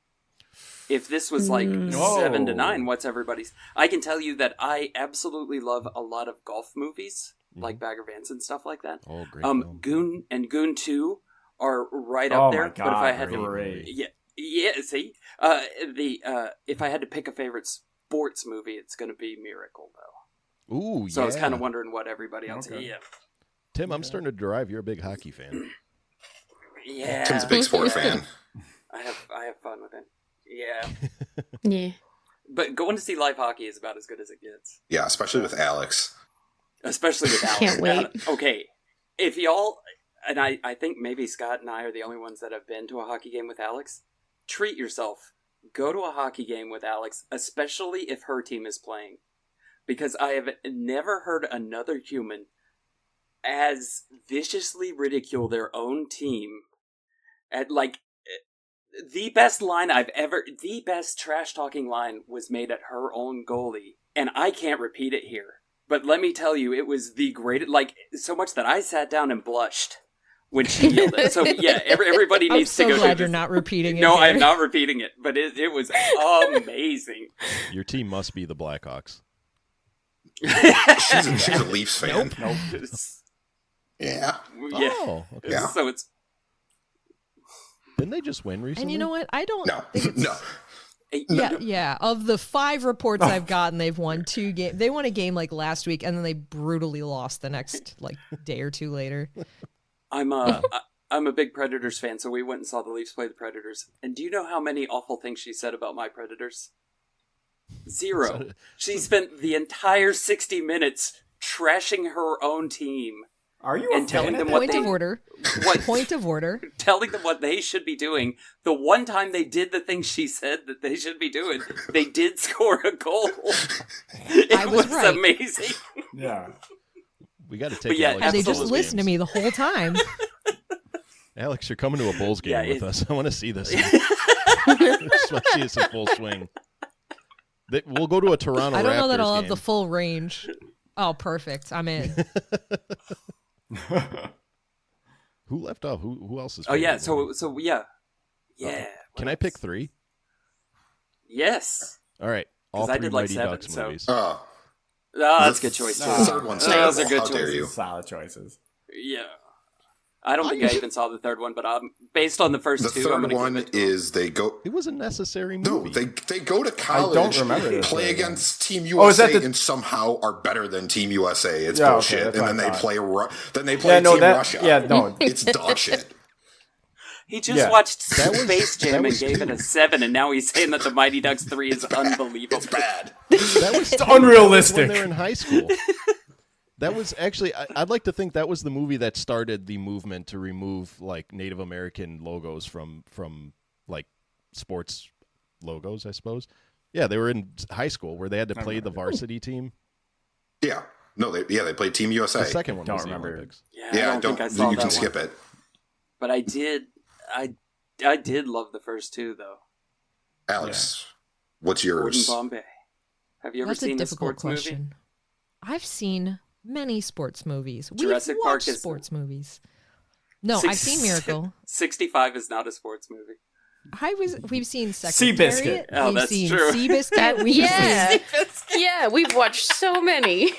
If this was like 7 to 9, what's everybody's? I can tell you that I absolutely love a lot of golf movies, like Bagger Vance and stuff like that. oh, great film. Goon and Goon 2 are right Oh up there. my But if I God, had to, great. yeah, see, if I had to pick a favorite sports movie, it's going to be Miracle, though. Ooh, So yeah. I was kind of wondering what everybody else. Okay. Yeah, Tim, I'm starting to derive you're a big hockey fan. yeah. Tim's a big sport fan. I have fun with it. Yeah, Yeah. but going to see live hockey is about as good as it gets, Yeah, especially with Alex. especially with Alex. Can't wait. Okay, if y'all, and I think maybe Scott and I are the only ones that have been to a hockey game with Alex. Treat yourself. Go to a hockey game with Alex, especially if her team is playing, because I have never heard another human as viciously ridicule their own team at like. The best trash talking line was made at her own goalie, and I can't repeat it here. But let me tell you, it was the greatest, like, so much that I sat down and blushed when she yelled it. So, yeah, everybody I'm needs so to go glad to you're this. not repeating it. No, here. I'm not repeating it, but it was amazing. Your team must be the Blackhawks. She's a Leafs fan. Nope. Yeah. Yeah. Oh, okay. Yeah. So it's Didn't they just win recently? And you know what? I don't No. think it's... No. Yeah. Of the 5 reports I've gotten, they've won 2 games. They won a game like last week, and then they brutally lost the next like day or 2 later. I'm a big Predators fan, so we went and saw the Leafs play the Predators. And do you know how many awful things she said about my Predators? 0. She spent the entire 60 minutes trashing her own team. Are you and telling them Point of order. Point of order. Telling them what they should be doing. The one time they did the things she said that they should be doing, they did score a goal. It was right. amazing. Yeah. We got to take yeah, Alex And they to just Bulls listened to games. me the whole time. Alex, you're coming to a Bulls game Yeah, with us. I want to see this. I just want to see us in full swing. We'll go to a Toronto I don't know Raptors that I'll have game. the full range. Oh, perfect. I'm in. Who left off? Who else is? Oh yeah, favorite? so yeah. Yeah. Can I pick 3? Yes. All right, all 'Cause I 3 did like Mighty 7, Ducks so- movies. Oh, that's a good choice too. The third one's Those are terrible. good How dare choices. you? Solid choices. Yeah. I don't think I even saw the third one, but based on the first The 2, I'm third gonna one give it to 'em. is they go. It was a necessary No, movie. they go to college, remember this play third one. against Team Oh, is USA, that the- and somehow are better than Team USA. It's Yeah, okay, bullshit. that's And what then I they thought. play Team Russia. Yeah, no. It's dog shit. He just Yeah. watched That was- Space Jam that and was gave it a 7, and now he's saying that the Mighty Ducks 3 is unbelievable. It's bad. That was It's unrealistic. when they're in high school. That was actually, I'd like to think that was the movie that started the movement to remove like Native American logos from like sports logos, I suppose. Yeah, they were in high school where they had to play the varsity team. Yeah. No, they played Team USA. The second one Don't was the remember. Olympics. Yeah, I don't think I saw you that can one. skip it. But I did love the first 2 though. Alex, what's Gordon yours? Bombay. Have you ever That's a seen a difficult sports movie? question. I've seen many sports movies. Jurassic We've Park watched is- sports movies. No, I've seen Miracle. 65 is not a sports movie. We've seen Secretariat. Seabiscuit. Oh, we've that's seen true. Seabiscuit. Yeah, we've watched so many.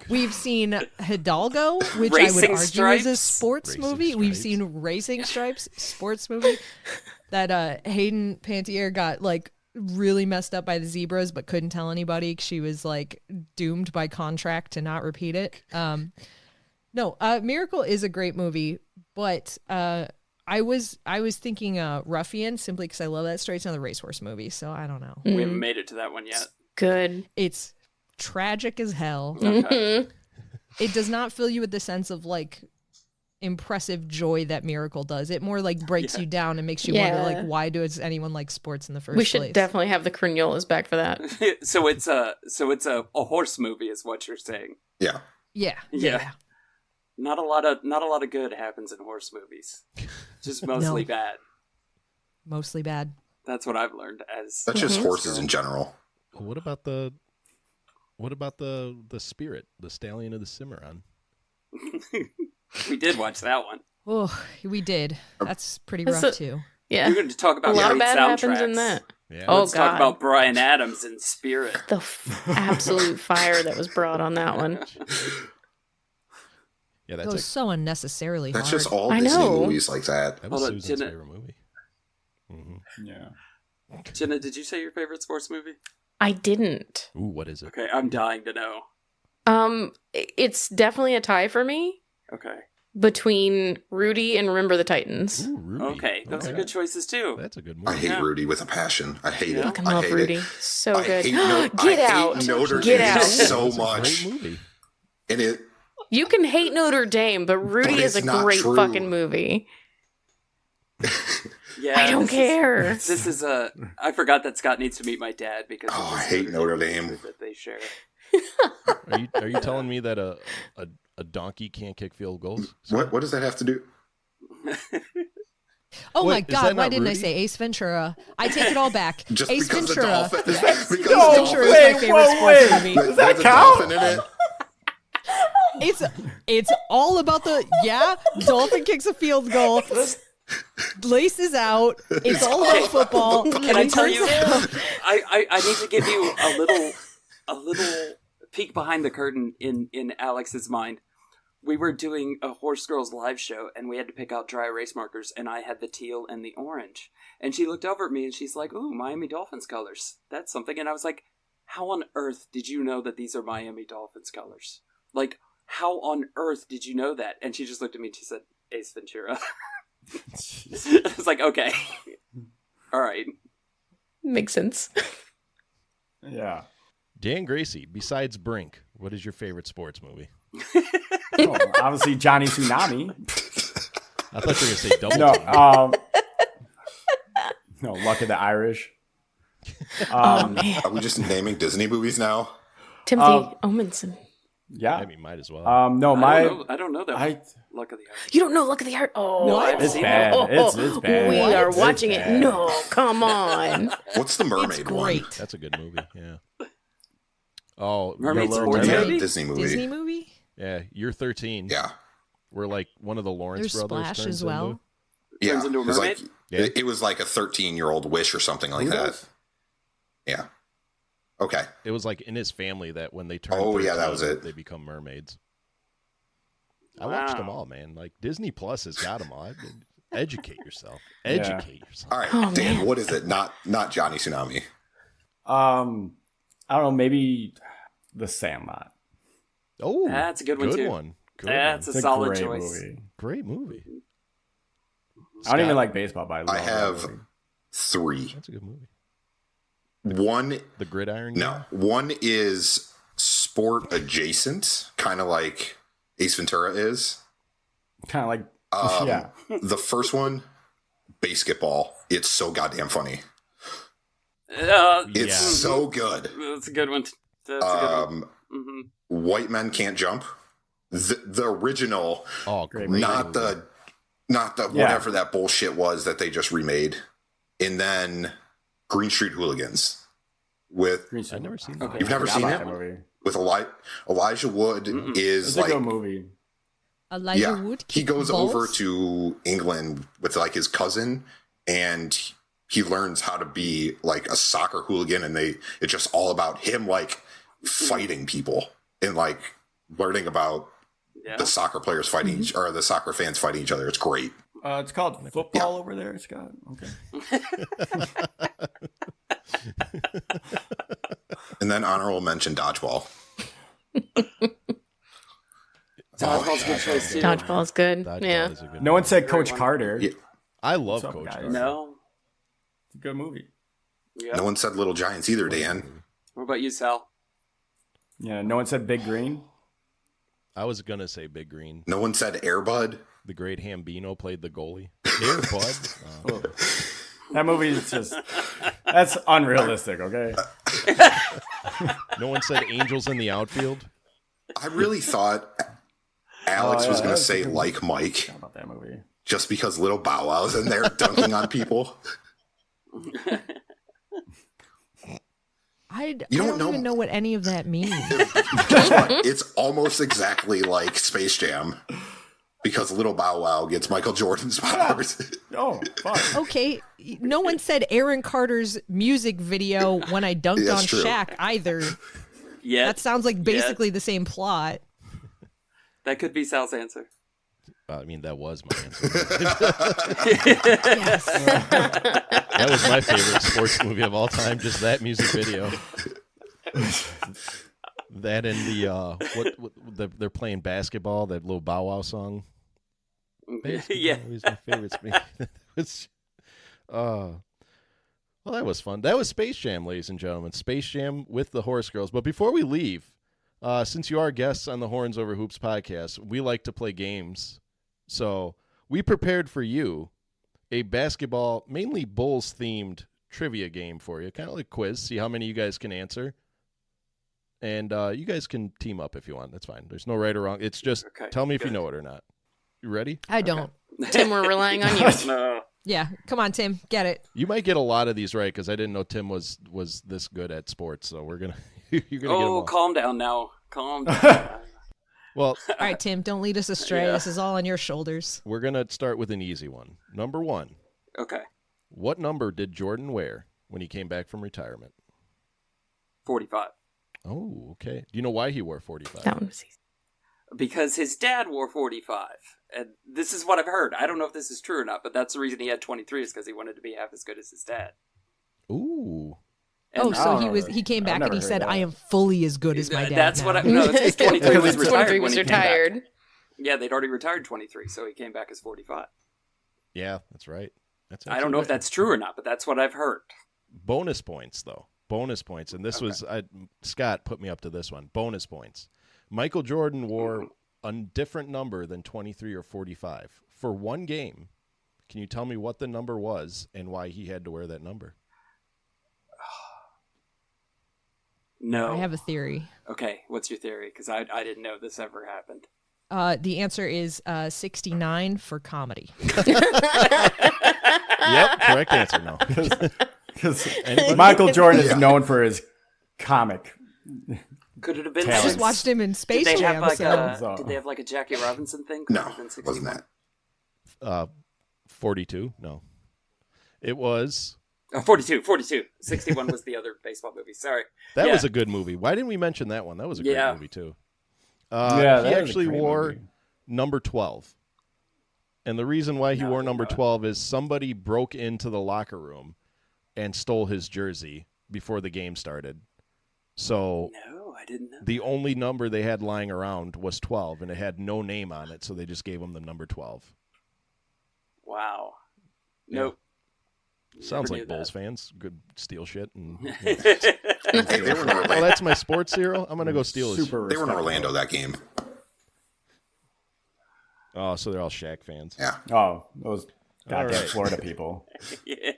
We've seen Hidalgo, which I Racing would argue is a Stripes. sports Racing movie. We've Stripes. seen Racing Stripes, sports movie. That Hayden Panettiere got like really messed up by the zebras, but couldn't tell anybody 'cause she was like doomed by contract to not repeat it. Miracle is a great movie, but I was thinking Ruffian simply because I love that story. It's another racehorse movie, so I don't know. We haven't made it to that one yet. Good. It's tragic as hell. Okay. It does not fill you with the sense of like impressive joy that Miracle does. It more like breaks you down and makes you wonder like why does anyone like sports in the first We place? should definitely have the Crignolas back for that. So it's a horse movie, is what you're saying. Yeah. Yeah. Not a lot of good happens in horse movies. Just mostly No. bad. Mostly bad. That's what I've learned as. That's just horses in general. What about the Spirit, the Stallion of the Cimarron? We did watch that one. Oh, we did. That's pretty That's rough a- too. Yeah. We're going to talk A about lot of great bad happens in soundtracks. that. Yeah. Oh, Let's talk God. about Bryan Adams and Spirit. The absolute fire that was brought on that one. Yeah, It that's was so unnecessarily That's hard. just all I Disney know. movies like that. that was Hold on, Susan's Jenna- favorite movie. Mm-hmm. Yeah. Jenna, did you say your favorite sports movie? I didn't. Ooh, what is it? Okay, I'm dying to know. It's definitely a tie for me Okay. between Rudy and Remember the Titans. Ooh, Rudy. Okay, those are good choices too. That's a good I movie. hate Yeah. Rudy with a passion. I hate it. Fucking I love hate Rudy. it. So I good. hate Get I out. hate Notre Get Dame out. so It's a much. great movie. And it You can hate Notre Dame, but Rudy But is a it's not great true. fucking movie. Yeah, I don't this care. This is a. I forgot that Scott needs to meet my dad because of Oh, I this hate Notre Dame. that they share. Are you telling me that a donkey can't kick field goals? what does that have to do? Oh Wait, my is that God! Why not didn't I Rudy? say Ace Ventura? I take it all back. Just Ace because the Ventura. dolphin because Ace the Ventura is dolphin, my favorite sports movie. does that count? in it. It's all about the dolphin kicks a field goal, laces out. It's all about football. Can I tell you? I need to give you a little peek behind the curtain in Alex's mind. we were doing a Horse Girls live show, and we had to pick out dry erase markers, and I had the teal and the orange. And she looked over at me, and she's like, "Ooh, Miami Dolphins colors. That's something." And I was like, "How on earth did you know that these are Miami Dolphins colors? Like, how on earth did you know that?" And she just looked at me and she said, "Ace Ventura." I was like, "Okay. All right." Makes sense. Yeah. Dan Gracie, besides Brink, what is your favorite sports movie? Oh, obviously Johnny Tsunami. I thought you were going to say Double No, Team. no, Luck of the Irish. Oh man, Are we just naming Disney movies now? Timothy Omenson. Yeah. I mean, might as well. No, I don't know that. I Luck of the Irish. You don't know Luck of the Irish? Oh, No, I haven't it's seen bad. that. It's bad. We are It's watching it. bad. No, come on. What's the mermaid It's one? great. That's a good movie. Yeah. Oh, Mermaid Little sports Mermaid? movie? Disney movie. Disney movie? Yeah, You're 13. Yeah. Where like one of the Lawrence There's brothers Splash turns as well. into. Yeah. Turns into a It was mermaid? like, Yeah. it was like a 13-year-old wish or something like Who that. does? Yeah. Okay. It was like in his family that when they turn. Oh, yeah, 13, that was it. They become mermaids. I watched them Wow. all, man. Like Disney Plus has got them all. Educate yourself. Yeah. Educate yourself. All right, Oh, Dan, man. what is it? Not Johnny Tsunami. I don't know, maybe The Sandlot. Oh, That's a good one, too. Good That's one. a solid great choice. movie. Great movie. I don't even Scott, like baseball, but I love I that have movie. 3. That's a good movie. One, The Gridiron. no. Gang? One is sport adjacent, kind of like Ace Ventura is. Kind of like, yeah. The first one, basketball. It's so goddamn funny. It's Yeah. so good. That's a good one. That's a good one. Mm-hmm. White Men Can't Jump. The original, Oh, Great great. not movie. the Yeah. whatever that bullshit was that they just remade. And then Green Street Hooligans with Green Street. I've never seen Okay. that. You've never I seen forgot it? about that movie. with Elijah Wood Mm-mm. is It's like a good movie. Elijah yeah, Wood. he kick goes balls? over to England with like his cousin, and he learns how to be like a soccer hooligan, and it's just all about him like fighting people and like learning about Yeah. the soccer players fighting each, or the soccer fans fighting each other. It's great. It's called football over there, Scott. Okay. And then honorable mention dodgeball. Dodgeball's a good choice, too. Dodgeball's good. Dodgeball Yeah. is a good No one movie. said Coach Great one. Carter. Yeah. I love What's up, Coach guys? Carter. No. It's a good movie. Yeah. No one said Little Giants either, Dan. What about you, Sal? Yeah. No one said Big Green. I was gonna say Big Green. No one said Airbud. The great Hambino played the goalie. Here, bud. That movie is just that's unrealistic. Okay. No one said Angels in the outfield. I really thought Alex Oh, yeah, was going to that's say a good like Mike, How about that movie? just because Little Bow Wow's in there dunking on people. I You don't don't know- even know what any of that means. Guess what? It's almost exactly like Space Jam, because Little Bow Wow gets Michael Jordan's powers. Oh, fuck. Okay, no one said Aaron Carter's music video when I dunked That's on true. Shaq either. Yeah. That sounds like basically the same plot. That could be Sal's answer. I mean, that was my answer. Yes. That was my favorite sports movie of all time. Just that music video. That and they're playing basketball. That little Bow Wow song. Yeah. It was my favorite. It's, well, that was fun. That was Space Jam, ladies and gentlemen. Space Jam with the Horse Girls. But before we leave, since you are guests on the Horns Over Hoops podcast, we like to play games. So we prepared for you a basketball, mainly Bulls-themed trivia game for you. Kind of like a quiz. See how many you guys can answer. And you guys can team up if you want. That's fine. There's no right or wrong. It's just Okay, tell me if you good. know it or not. You ready? I don't. Tim, we're relying on you. No. Yeah, come on, Tim, get it. You might get a lot of these right because I didn't know Tim was this good at sports. So we're gonna you're gonna get them Oh, all. calm down now. Calm down. Well, All right, Tim, don't lead us astray. Yeah. This is all on your shoulders. we're gonna start with an easy one. Number 1. Okay. What number did Jordan wear when he came back from retirement? 45. Oh, okay. Do you know why he wore 45? That one was easy. because his dad wore 45. And this is what I've heard. I don't know if this is true or not, but that's the reason he had 23 is because he wanted to be half as good as his dad. Ooh. And so Oh, he came I've back never and he heard said, that. "I am fully as good as my dad." That's now. what I no. It's because 23 was retired. 23 when was he came back. retired. Yeah, they'd already retired 23, so he came back as 45. Yeah, that's right. That's I don't know if that's true or not, but that's what I've heard. bonus points though. Bonus points, and this was Scott put me up to this one. Bonus points. Michael Jordan wore a different number than 23 or 45 for one game. Can you tell me what the number was and why he had to wear that number? No. I have a theory. Okay, what's your theory? Because I didn't know this ever happened. The answer is 69 for comedy. Yep, correct answer. No. Because Michael Jordan is known for his comic. Could it have been? I just Talents. watched him in Did Space they have Jam. like so- a? Did they have like a Jackie Robinson thing? Could it No, have been it wasn't 61? that. 42? No. It was. Oh, 42. 61 was the other baseball movie. Sorry. That Yeah. was a good movie. Why didn't we mention that one? That was a great Yeah. movie, too. Yeah, he that is a actually great wore movie. number 12. And the reason why he No, I wore didn't number know it. 12 is somebody broke into the locker room and stole his jersey before the game started. So No, I didn't know. the only number they had lying around was 12, and it had no name on it, so they just gave him the number 12. Wow. Yeah. Nope. Sounds Never like knew Bulls that. fans. Good steal shit. And, Hey, they were in oh, Orlando. that's my sports hero? I'm going to go steal his. Super They were in respectful. Orlando that game. Oh, so they're all Shaq fans. Yeah. Oh, those goddamn All right. Florida people. Yeah.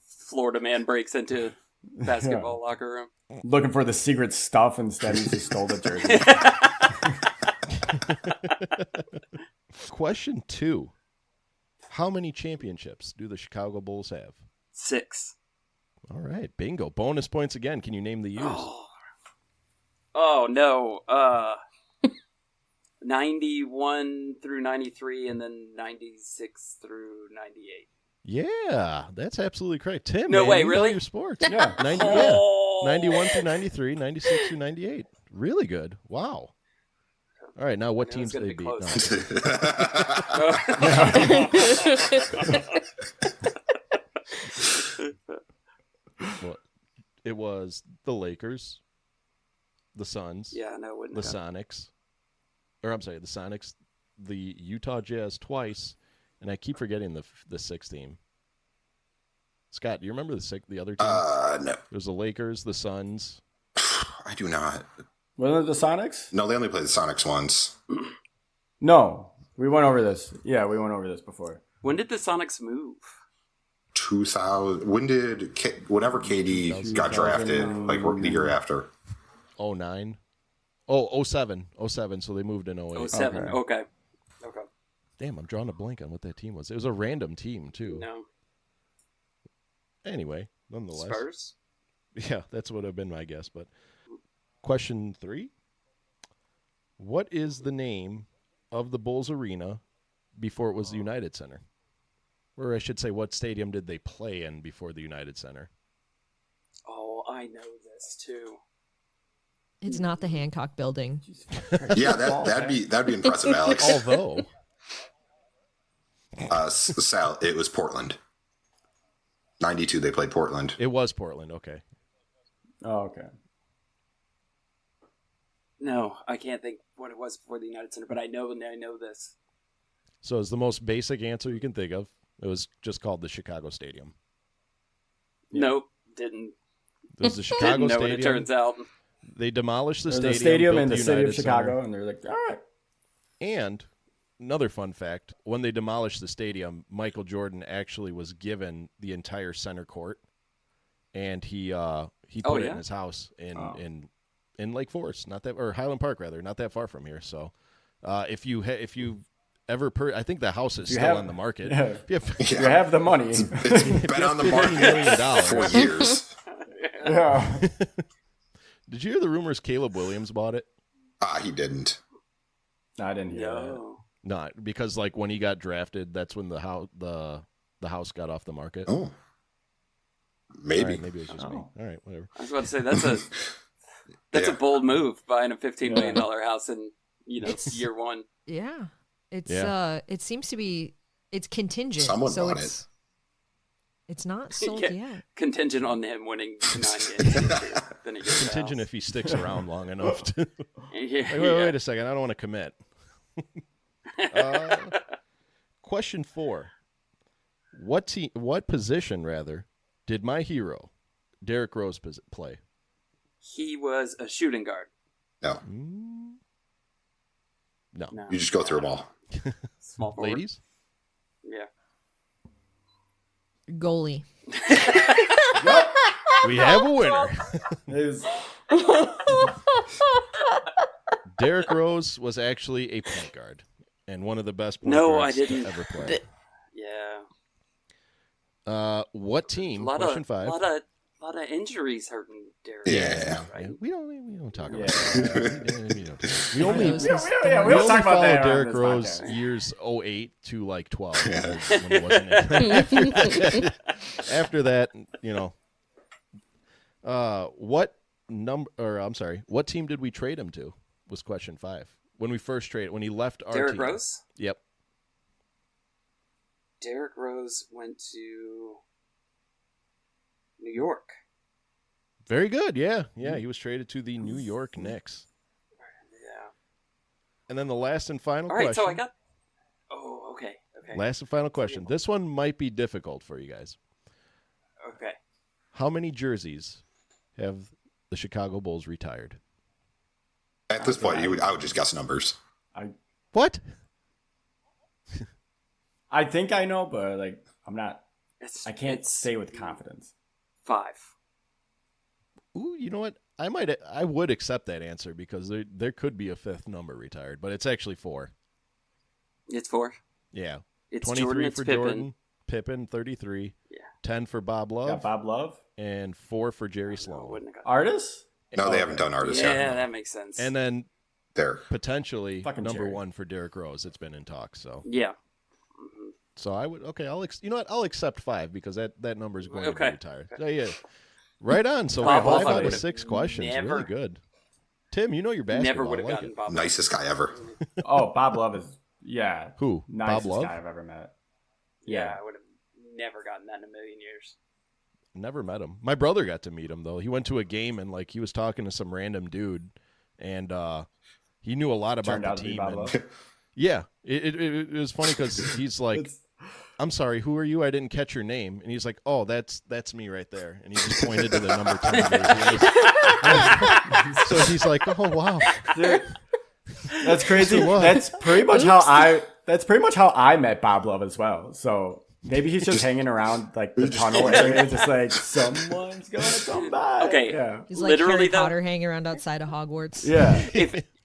Florida man breaks into basketball locker room. Looking for the secret stuff instead he just stole the jersey. Question 2. How many championships do the Chicago Bulls have? 6. All right, bingo. Bonus points again. Can you name the years? Oh no. 91 through 93 and then 96 through 98. Yeah, that's absolutely correct. Tim, No man, way, you know really? your sports. Yeah. 91 through 93, 96 through 98. Really good. Wow. All right, now what I knew it was teams gonna they be beat? No. Well, it was the Lakers, the Suns, Yeah, no, it wouldn't the have. Sonics. Or I'm sorry, the Sonics, the Utah Jazz twice, and I keep forgetting the sixth team. Scott, do you remember the other team? No, There's the Lakers, the Suns. I do not. Wasn't it the Sonics? No, they only played the Sonics once. No. We went over this. Yeah, we went over this before. When did the Sonics move? 2000. Whenever KD got drafted, like the year after. 09. Oh, 07. 07, so they moved in 08. 07. Okay. Damn, I'm drawing a blank on what that team was. It was a random team, too. No. Anyway, nonetheless. Spurs? Yeah, that's what would have been my guess. But question 3. What is the name of the Bulls Arena before it was the United Center? Or I should say, what stadium did they play in before the United Center? Oh, I know this too. It's not the Hancock Building. Yeah, that'd be impressive, Alex. Although, Sal, it was Portland. 92, they played Portland. it was Portland. Okay. Oh, okay. No, I can't think what it was before the United Center, but I know this. So it's the most basic answer you can think of. It was just called the Chicago Stadium. Nope, didn't. It was the Chicago Didn't know Stadium. what it turns out. They demolished the There's stadium. a stadium built in the city of United Chicago, Center. and they're like, all right. And another fun fact, when they demolished the stadium, Michael Jordan actually was given the entire center court, and he put it yeah? in his house in Lake Forest, or Highland Park rather, not that far from here. So, if you ever I think the house is You still have- on the market. yeah. If you You have the money. It's been on the $50 million. market for years. Yeah. Did you hear the rumors Caleb Williams bought it? He didn't. I didn't hear that. No. Not because like when he got drafted, that's when the house got off the market. Oh, All maybe. right, maybe it was just me. Oh. All right, whatever. I was about to say that's a Yeah. bold move, buying a $15 million house in year one. Yeah. It's Yeah. it seems to be it's contingent. Someone so bought it's it's not sold Yeah. yet. Contingent on him winning 9 games. Then he gets Contingent if he sticks around long enough. To, Yeah, wait a second. I don't want to commit. Question 4. What position, rather, did my hero, Derrick Rose, play? He was a shooting guard. No, No. No. you just go through them all. Small forward. Ladies? Yeah. Goalie. We have a winner. Is Derrick Rose was actually a point guard and one of the best point No, guards I didn't. to ever play. Yeah. What team? Question 5. Lot of injuries hurting Derrick. Yeah. Right? We don't talk about Yeah. that. We don't. We only Those- we we don't only talk about follow that on Derrick this Rose podcast. years 08 to like 12. Yeah. When he wasn't in. After that, what team did we trade him to? Was question 5. When we first traded, when he left our Derrick team. Rose? Yep. Derrick Rose went to New York. Very good. Yeah. He was traded to the New York Knicks. Yeah. And then the last and final All right, question. so I got... Oh, okay. Last and final question. This one might be difficult for you guys. Okay. How many jerseys have the Chicago Bulls retired? At this point, I would just guess numbers. What? I think I know, but like I'm not. I can't It's say with confidence. 5. Ooh, you know what? I would accept that answer because there could be a 5th number retired, but it's actually 4. It's 4. Yeah. It's 23 Jordan, it's for Pippen. Jordan, Pippen 33, Yeah. 10 for Bob Love, Got Bob Love, and 4 for Jerry I Sloan. wouldn't have got artist. No, they haven't done artists Yeah, yet. that makes sense. And then There. potentially Fucking number Jerry. 1 for Derrick Rose. It's been in talks, so yeah. so I would you know what? I'll accept 5 because that number is going to be Okay. retired. So, yeah. Right on. So Bob 5 Love out of would've 6 questions. never- Really good. Tim, you know your basketball. Never would have I like gotten it. Bob. Nicest guy ever. Oh, Bob Love is Who? nicest Bob Love? guy I've ever met. Yeah, I would have never gotten that in a million years. Never met him. My brother got to meet him though. He went to a game and like he was talking to some random dude, and he knew a lot about Turned the out to be team. Bob and- Love. yeah, it was funny because he's like, It's- "I'm sorry, who are you? I didn't catch your name." And he's like, "Oh, that's me right there." And he just pointed to the number 10 jersey. So he's like, "Oh wow." Dude, that's crazy. So what? That's pretty much how I met Bob Love as well. So maybe he's just hanging around like the tunnel area, just like someone's gonna come by. Okay. Yeah. He's like Literally, Harry though- Potter hanging around outside of Hogwarts. Yeah.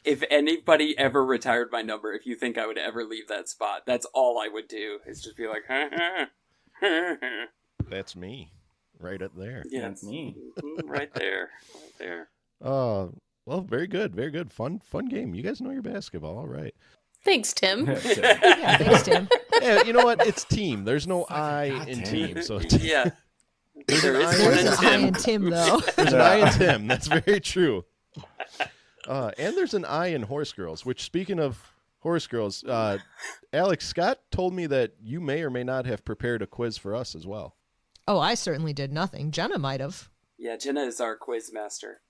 If anybody ever retired my number, if you think I would ever leave that spot, that's all I would do is just be like, That's me, right up there. yeah, That's me. right there. Well, very good, fun game. You guys know your basketball, all right. Thanks, Tim. That's it. Yeah, thanks, Tim. Yeah, you know what? It's team. There's no I in damn team, so Yeah, there an is I one There's in an I Tim. in Tim, though. there's an I in Tim. That's very true. And there's an I in Horse Girls. Which, speaking of Horse Girls, Alex Scott told me that you may or may not have prepared a quiz for us as well. Oh, I certainly did nothing. Jenna might have. Yeah, Jenna is our quiz master.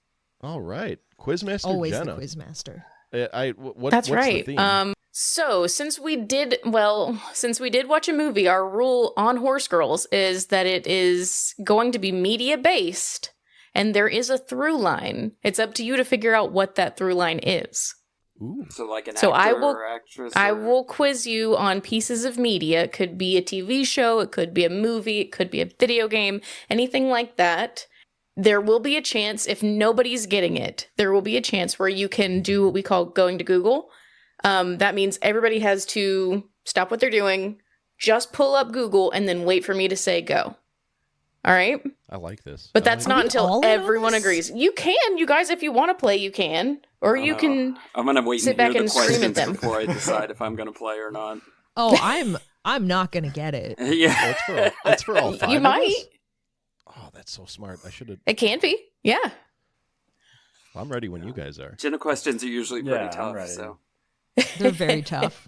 All right, Quizmaster Always Jenna. the quiz master. What, That's what's right. The theme? So since we did watch a movie, our rule on Horse Girls is that it is going to be media based, and there is a through line. It's up to you to figure out what that through line is. Ooh, So like an So actor I will- or actress. I or- will quiz you on pieces of media. It could be a TV show, it could be a movie, it could be a video game, anything like that. There will be a chance, if nobody's getting it, there will be a chance where you can do what we call going to Google. That means everybody has to stop what they're doing, just pull up Google, and then wait for me to say go. All right? I like this. But I that's like Are not we until all in on everyone this? agrees. You can, you guys, if you want to play, you can. Or you can... I'm gonna wait sit and hear back the and scream at questions them. before I decide if I'm gonna play or not. Oh, I'm not gonna get it. Yeah, It's for all 5 You of might. us? Oh, that's so smart. I should have. It can be. Yeah. I'm ready when you guys are. Jenna questions are usually pretty Yeah, I'm tough. ready. So They're very tough.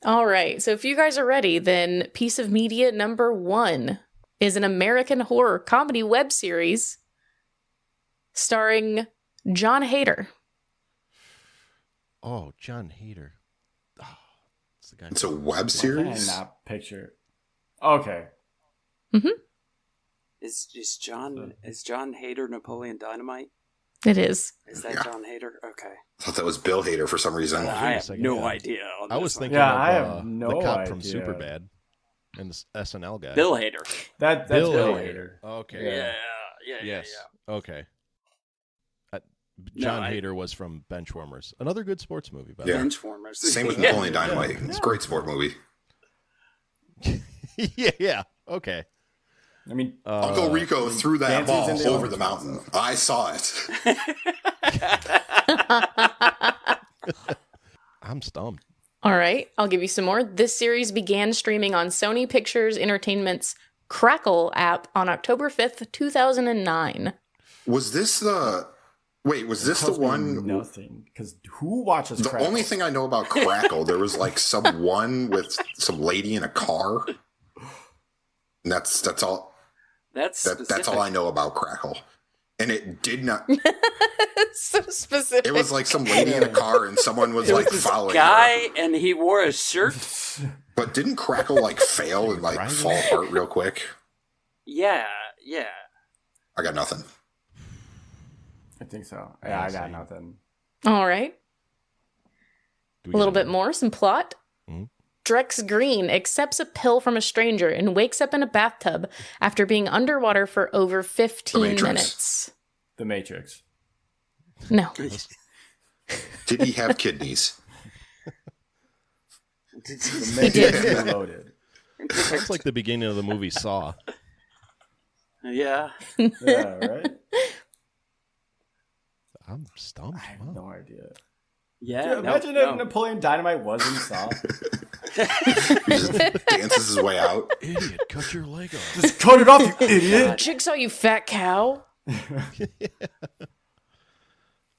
All right. So if you guys are ready, then piece of media number 1 is an American horror comedy web series starring John Hader. Oh, John Hader. Oh, it's the guy. It's a web I series. cannot picture. Okay. Is John Hader Napoleon Dynamite? It is. Is that Yeah. John Hader? Okay. I thought that was Bill Hader for some reason. I have second, no yeah. idea. On I was this one. thinking Yeah, of I have no the cop from idea. Superbad and the SNL guy. Bill Hader. That's Bill Bill Hader. Hader. Okay. Yeah. Yeah. Yes. Yeah. Okay. John No, Hader was from Benchwarmers. Another good sports movie, by the Yeah. Benchwarmers. Same with Yeah. Napoleon Dynamite. It's a great sport movie. way. Yeah. Okay. I mean, Uncle Rico threw that Dances ball in the over the Olympics. mountain. I saw it. I'm stumped. All right. I'll give you some more. This series began streaming on Sony Pictures Entertainment's Crackle app on October 5th, 2009. Was this the? Wait, was this the tells me one? Nothing. Because who watches The Crackle? only thing I know about Crackle, there was like someone with some lady in a car. And that's all. That's That's all I know about Crackle. And it did not. So specific. It was like some lady in a car, and someone was It like was this following guy, her. and he wore a shirt. But didn't Crackle like fail and like fall apart real quick? Yeah. I got nothing. I think so. Yeah, I got nothing. All right. A little bit more, some plot. Mhm. Drex Green accepts a pill from a stranger and wakes up in a bathtub after being underwater for over 15 Matrix. minutes. The Matrix. No. Did he have kidneys? The Matrix Reloaded. Sounds like the beginning of the movie Saw. Yeah. Yeah, right? I'm stumped. I have Wow. no idea. Yeah. Imagine if Napoleon Dynamite was in Saw. He just dances his way out. Idiot, cut your leg off. Just cut it off, you idiot! Jigsaw, you fat cow.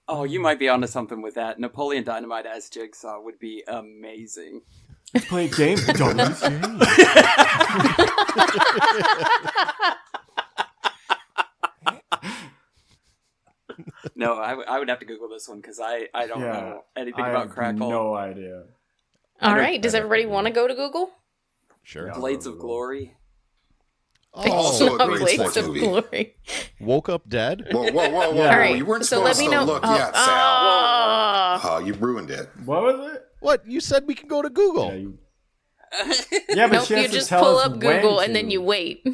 Oh, you might be onto something with that. Napoleon Dynamite as Jigsaw would be amazing. Play a game, dummies. No, I would have to Google this one because I don't know anything I about have Crackle. no idea. All right. Does everybody want to go to Google? Sure. Blades of Glory. Also a Not great Blades sports of movie. Glory. Woke Up Dead? Whoa! Yeah. All right. You weren't So let supposed me to know. look yet, Sal. Ah. You ruined it. What was it? What? You said we can go to Google. Yeah, but Nope, she has you to just tell pull us up when Google to. and then you wait.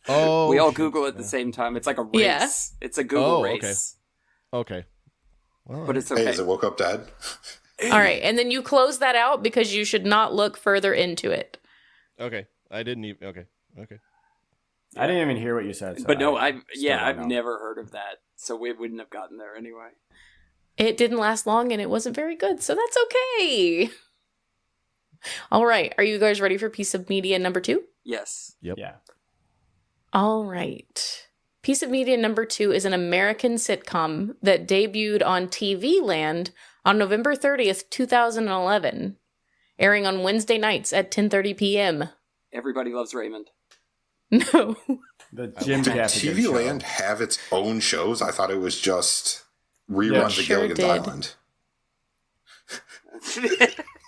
Oh. We all Google at the same time. It's like a race. Yeah. It's a Google Oh, okay. race. Okay. Well, But it's Hey, okay. is it Woke Up Dead? All right. And then you close that out because you should not look further into it. okay. I didn't even. Okay. I didn't even hear what you said. So But no, I still don't I've know. never heard of that. So we wouldn't have gotten there anyway. It didn't last long and it wasn't very good. So that's okay. All right. Are you guys ready for piece of media number 2? Yes. Yep. Yeah. All right. Piece of media number 2 is an American sitcom that debuted on TV Land on November 30th, 2011, airing on Wednesday nights at 10:30 p.m. Everybody Loves Raymond. No. The Jim Did Gaffigan TV show. Land have its own shows? I thought it was just reruns of Sure Gilligan's did. Island.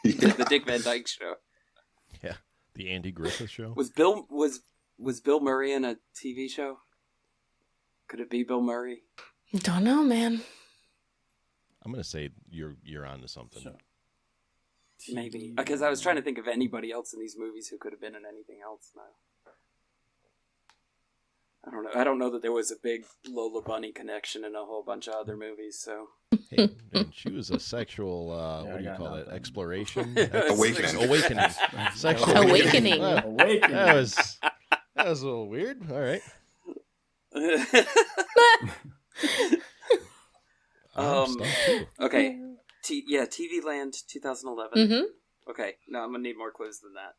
The Dick Van Dyke Show. Yeah. The Andy Griffith Show. Was Bill Murray in a TV show? Could it be Bill Murray? Don't know, man. I'm gonna say you're on to something. Sure. Maybe because I was trying to think of anybody else in these movies who could have been in anything else. No. I don't know. I don't know that there was a big Lola Bunny connection in a whole bunch of other movies. So Hey, and she was a sexual. Yeah, What I do you got call it? nothing. Exploration. Awakening. Awakening. Sexual Awakening. Wow. Awakening. That was a little weird. All right. I'm stumped too. okay. TV Land 2011. Mm-hmm. Okay. No, I'm gonna need more clues than that.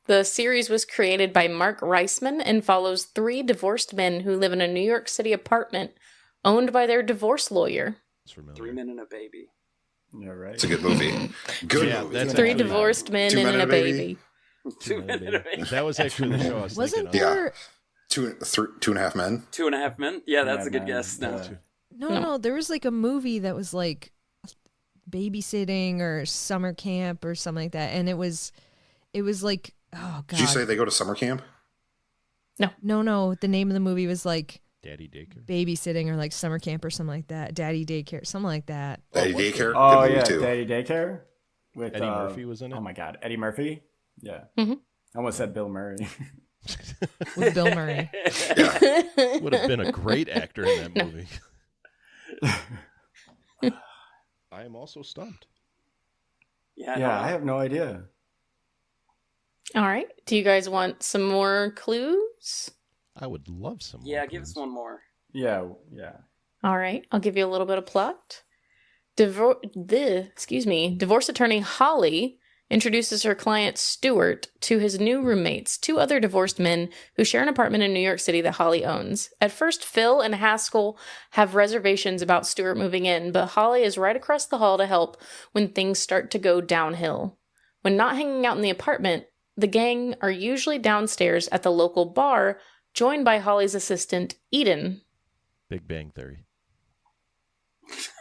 The series was created by Mark Reisman and follows 3 divorced men who live in a New York City apartment owned by their divorce lawyer. It's familiar. 3 Men and a Baby. Yeah, right. It's a good movie. Good Yeah, movie. that's Three actually- divorced men 2 and Men a and a baby. That was actually the show I was Wasn't thinking of. there? Two and a half men. 2.5 Men. Yeah, that's a good Yeah, guess. man. No. Yeah. No, there was like a movie that was like babysitting or summer camp or something like that, and it was like, oh god. Did you say they go to summer camp? No, the name of the movie was like Daddy Daycare. babysitting or like summer camp or something like that. Daddy daycare, something like that. Daddy Daycare. Oh Good movie yeah, too. Daddy Daycare with Eddie Murphy was in it. Oh my God, Eddie Murphy. Yeah, Mhm. I almost said Bill Murray. With Bill Murray. Would have been a great actor in that movie. I am also stumped. Yeah, Yeah, I have no idea. All right. Do you guys want some more clues? I would love some. Yeah, more give us clues. one more. Yeah. All right. I'll give you a little bit of plot. Divorce attorney Holly introduces her client Stuart to his new roommates, two other divorced men who share an apartment in New York City that Holly owns. At first, Phil and Haskell have reservations about Stuart moving in, but Holly is right across the hall to help when things start to go downhill. When not hanging out in the apartment, the gang are usually downstairs at the local bar, joined by Holly's assistant, Eden. Big Bang Theory.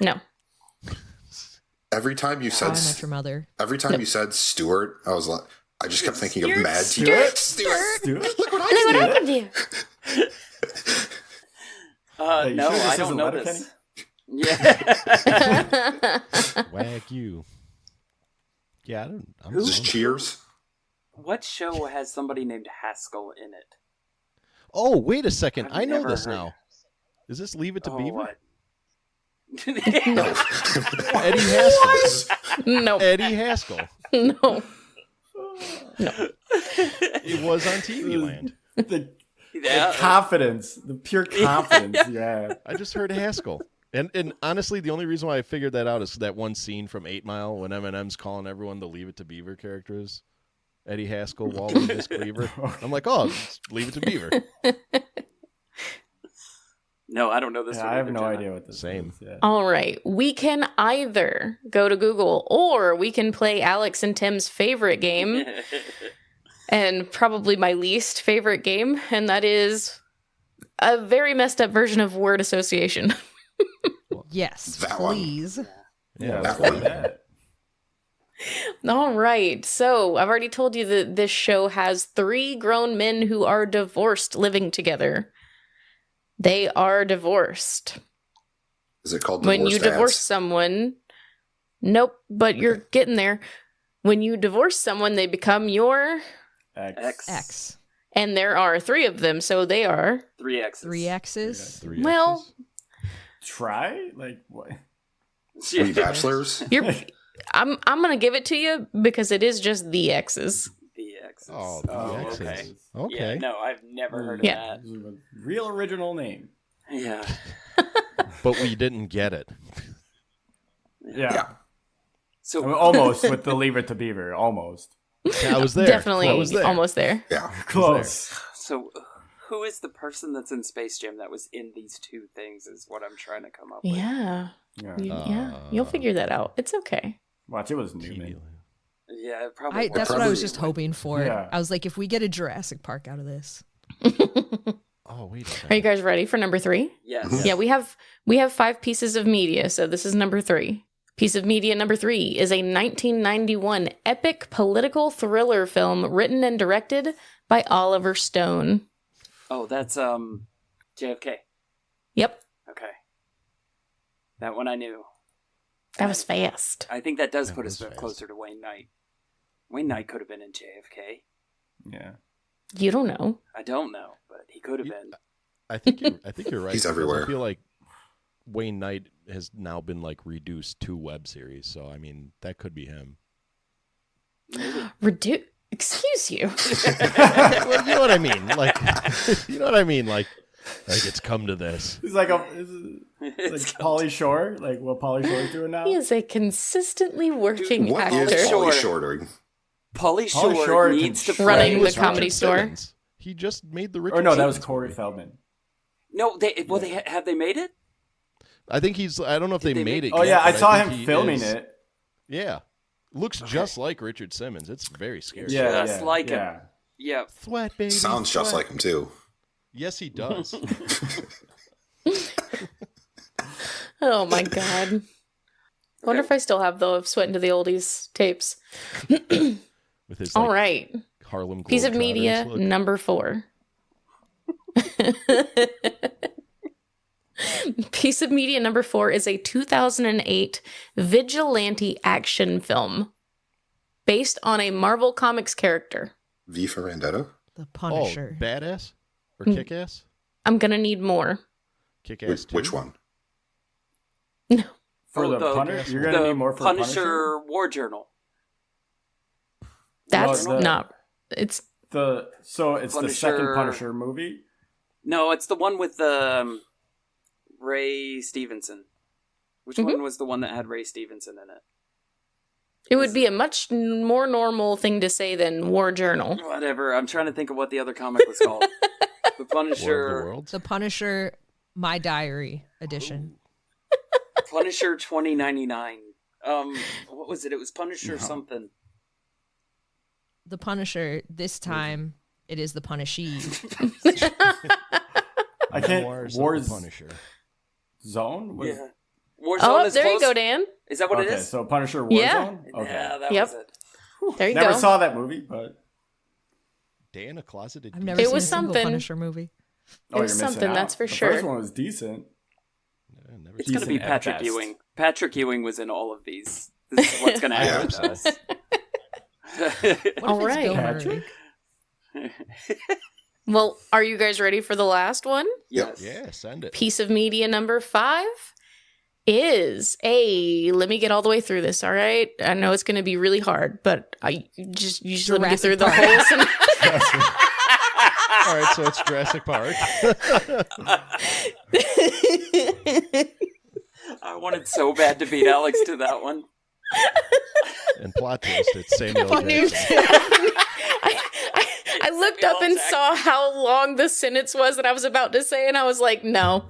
No. Every time you How I said Met Your Mother. every time you said Stewart, I just kept thinking of Mad Stuart. TV. Stuart? Look what Look I what I did. can do. Hey, you No, sure this I don't isn't know Letterkenny? this. Yeah. Wagyu. Yeah, I don't. I'm Is this stumped. Cheers? What show has somebody named Haskell in it? Oh, wait a second. I've I know never this heard. now. Is this Leave It to Oh, Beaver? what? Eddie Haskell. No. Eddie Haskell. No. It was on TV Land. The Yeah. confidence, the pure confidence you have. I just heard Haskell. And honestly, the only reason why I figured that out is that one scene from 8 Mile when Eminem's calling everyone the Leave It to Beaver characters. Eddie Haskell, Wally, Miss Cleaver. I'm like, oh, just Leave It to Beaver. No, I don't know this Yeah, one I have either, no Jenna. idea what this Same. is. Yeah. All right. We can either go to Google or we can play Alex and Tim's favorite game and probably my least favorite game, and that is a very messed up version of word association. Yes, That one. please. Yeah, that let's one. do that. All right. So I've already told you that this show has 3 grown men who are divorced living together. They are divorced. Is it called When you Divorced divorce Ads? someone, nope, but you're getting there. When you divorce someone, they become your, X. X. and there are 3 of them, so they are. 3 X's. 3 X's. 3 Well, X's. Try? Like what? We bachelors? You're. I'm gonna give it to you because it is just the X's. The X's. Oh, the X's. okay. Okay. Yeah, no, I've never heard Yeah. of Real original name. that. Yeah. But we didn't get it. Yeah. Yeah. So I mean, almost with the Leave It to Beaver. Almost. I was there. Definitely I was there. almost there. Yeah. Close. So who is the person that's in Space Jam that was in these 2 things is what I'm trying to come up with. Yeah. Yeah. Yeah. You'll figure that out. It's okay. Watch, it was Newman. Yeah, it probably That's was. what I was Probably- just hoping for. Yeah. I was like, if we get a Jurassic Park out of this. Oh, wait a second. Are you guys ready for number 3? Yes. Yeah, we have 5 pieces of media, so this is number 3. Piece of media number 3 is a 1991 epic political thriller film written and directed by Oliver Stone. Oh, that's JFK. Yep, Okay. That one I knew. that was fast. I think that does That put us was a bit fast. closer to Wayne Knight. Wayne Knight could have been in JFK. Yeah. You don't know. I don't know, but he could have You- been. I think you're right. He's because everywhere. I feel like Wayne Knight has now been like reduced to web series, so I mean that could be him. Excuse you. Well, you know what I mean? Like, you know what I mean? Like it's come to this. It's like like Pauly Shore, like what Pauly Shore's doing now. He is a consistently working What actor. is Shore. Pauly Shore doing? Pauly Pauly Shore Shore needs to can Running play. the was Comedy Richard Store. Simmons. He just made the Richard. Or no, that was Simmons Corey movie. Feldman. No, they have they made it? I think he's. I don't know if they Did they made make- it. Oh yet, yeah, I but saw think him he filming is- it. Yeah. Looks just like Richard Simmons. It's very scary. Just like him. Yep. Sweat, baby. Sounds just like him too. Yes, he does. Oh my god. Wonder if I still have the Sweat into the Oldies tapes. With his All right. Harlem Piece of Globetrotters media look. number 4. Piece of media number 4 is a 2008 vigilante action film based on a Marvel Comics character. V for Vendetta. The Punisher. Oh, Badass? Or Kick-Ass? I'm gonna need more. Kick-Ass 2? Which one? For the Punisher? You're going to need more for Punisher War Journal. That's Well, not. It's So it's the second Punisher- Punisher movie? No, it's the one with Ray Stevenson. Which one was the one that had Ray Stevenson in it? It would be a much more normal thing to say than War Journal. Whatever. I'm trying to think of what the other comic was called. The War of Punisher. the Worlds? The Punisher My Diary edition. Punisher 2099. What was it? It was Punisher something. The Punisher, this time, it is the Punishee. I can't. Memoirs of War the Punisher. Zone? Was- Yeah. Warzone Oh, is there close. you go, Dan. Is that what okay, it is? so Punisher Warzone? Yeah. Okay. Yeah, that Yep. was it. There you Never go. saw that movie, but Dan, a closeted I've never It seen was a single something. Punisher movie. you're was missing something, out. that's for the sure. first one was decent. never It's going to be Decent at Patrick best. Ewing. Patrick Ewing was in all of these. This is what's going to happen. What All if it's Bill right. Murray? Well, are you guys ready for the last one? Yes. Yeah, send it. Piece of media number 5 is let me get all the way through this, all right? I know it's going to be really hard, but you just let me get through Jurassic the whole All right, so it's Jurassic Park. I wanted so bad to beat Alex to that one. And plot twist, it's Samuel Funny. Jackson. I looked up and saw how long the sentence was that I was about to say, and I was like, no.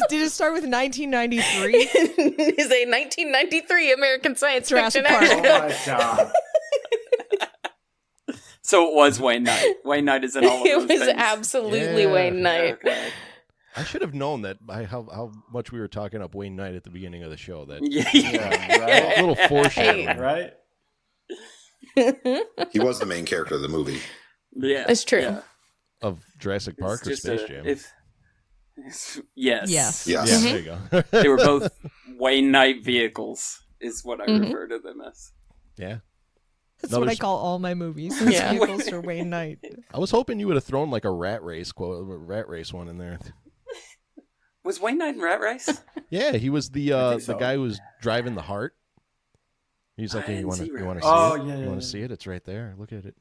Did it start with 1993? Is a 1993 American science Jurassic fiction Park. Oh action. my god. So it was Wayne Knight. Wayne Knight is in all of It those was things. absolutely Yeah. Wayne Knight. Okay. I should have known that by how much we were talking up Wayne Knight at the beginning of the show. That Yeah. Yeah, a little foreshadowing. right? He was the main character of the movie. Yeah. It's true. Yeah. Of Jurassic Park It's or just Space Jam. Yes. Yes. Yes. Yeah, there you go. They were both Wayne Knight vehicles, is what I refer to them as. Yeah. That's No, what I there's- call all my movies. Yeah. Vehicles for Wayne Knight. I was hoping you would have thrown like a rat race one in there. Was Wayne Knight in Rat Race? Yeah, he was the think so. the guy who was driving the Heart. He's like, I hey, you didn't want to see Rat see Race. Oh, it? yeah, You yeah, want to yeah. see it? It's right there. Look at it.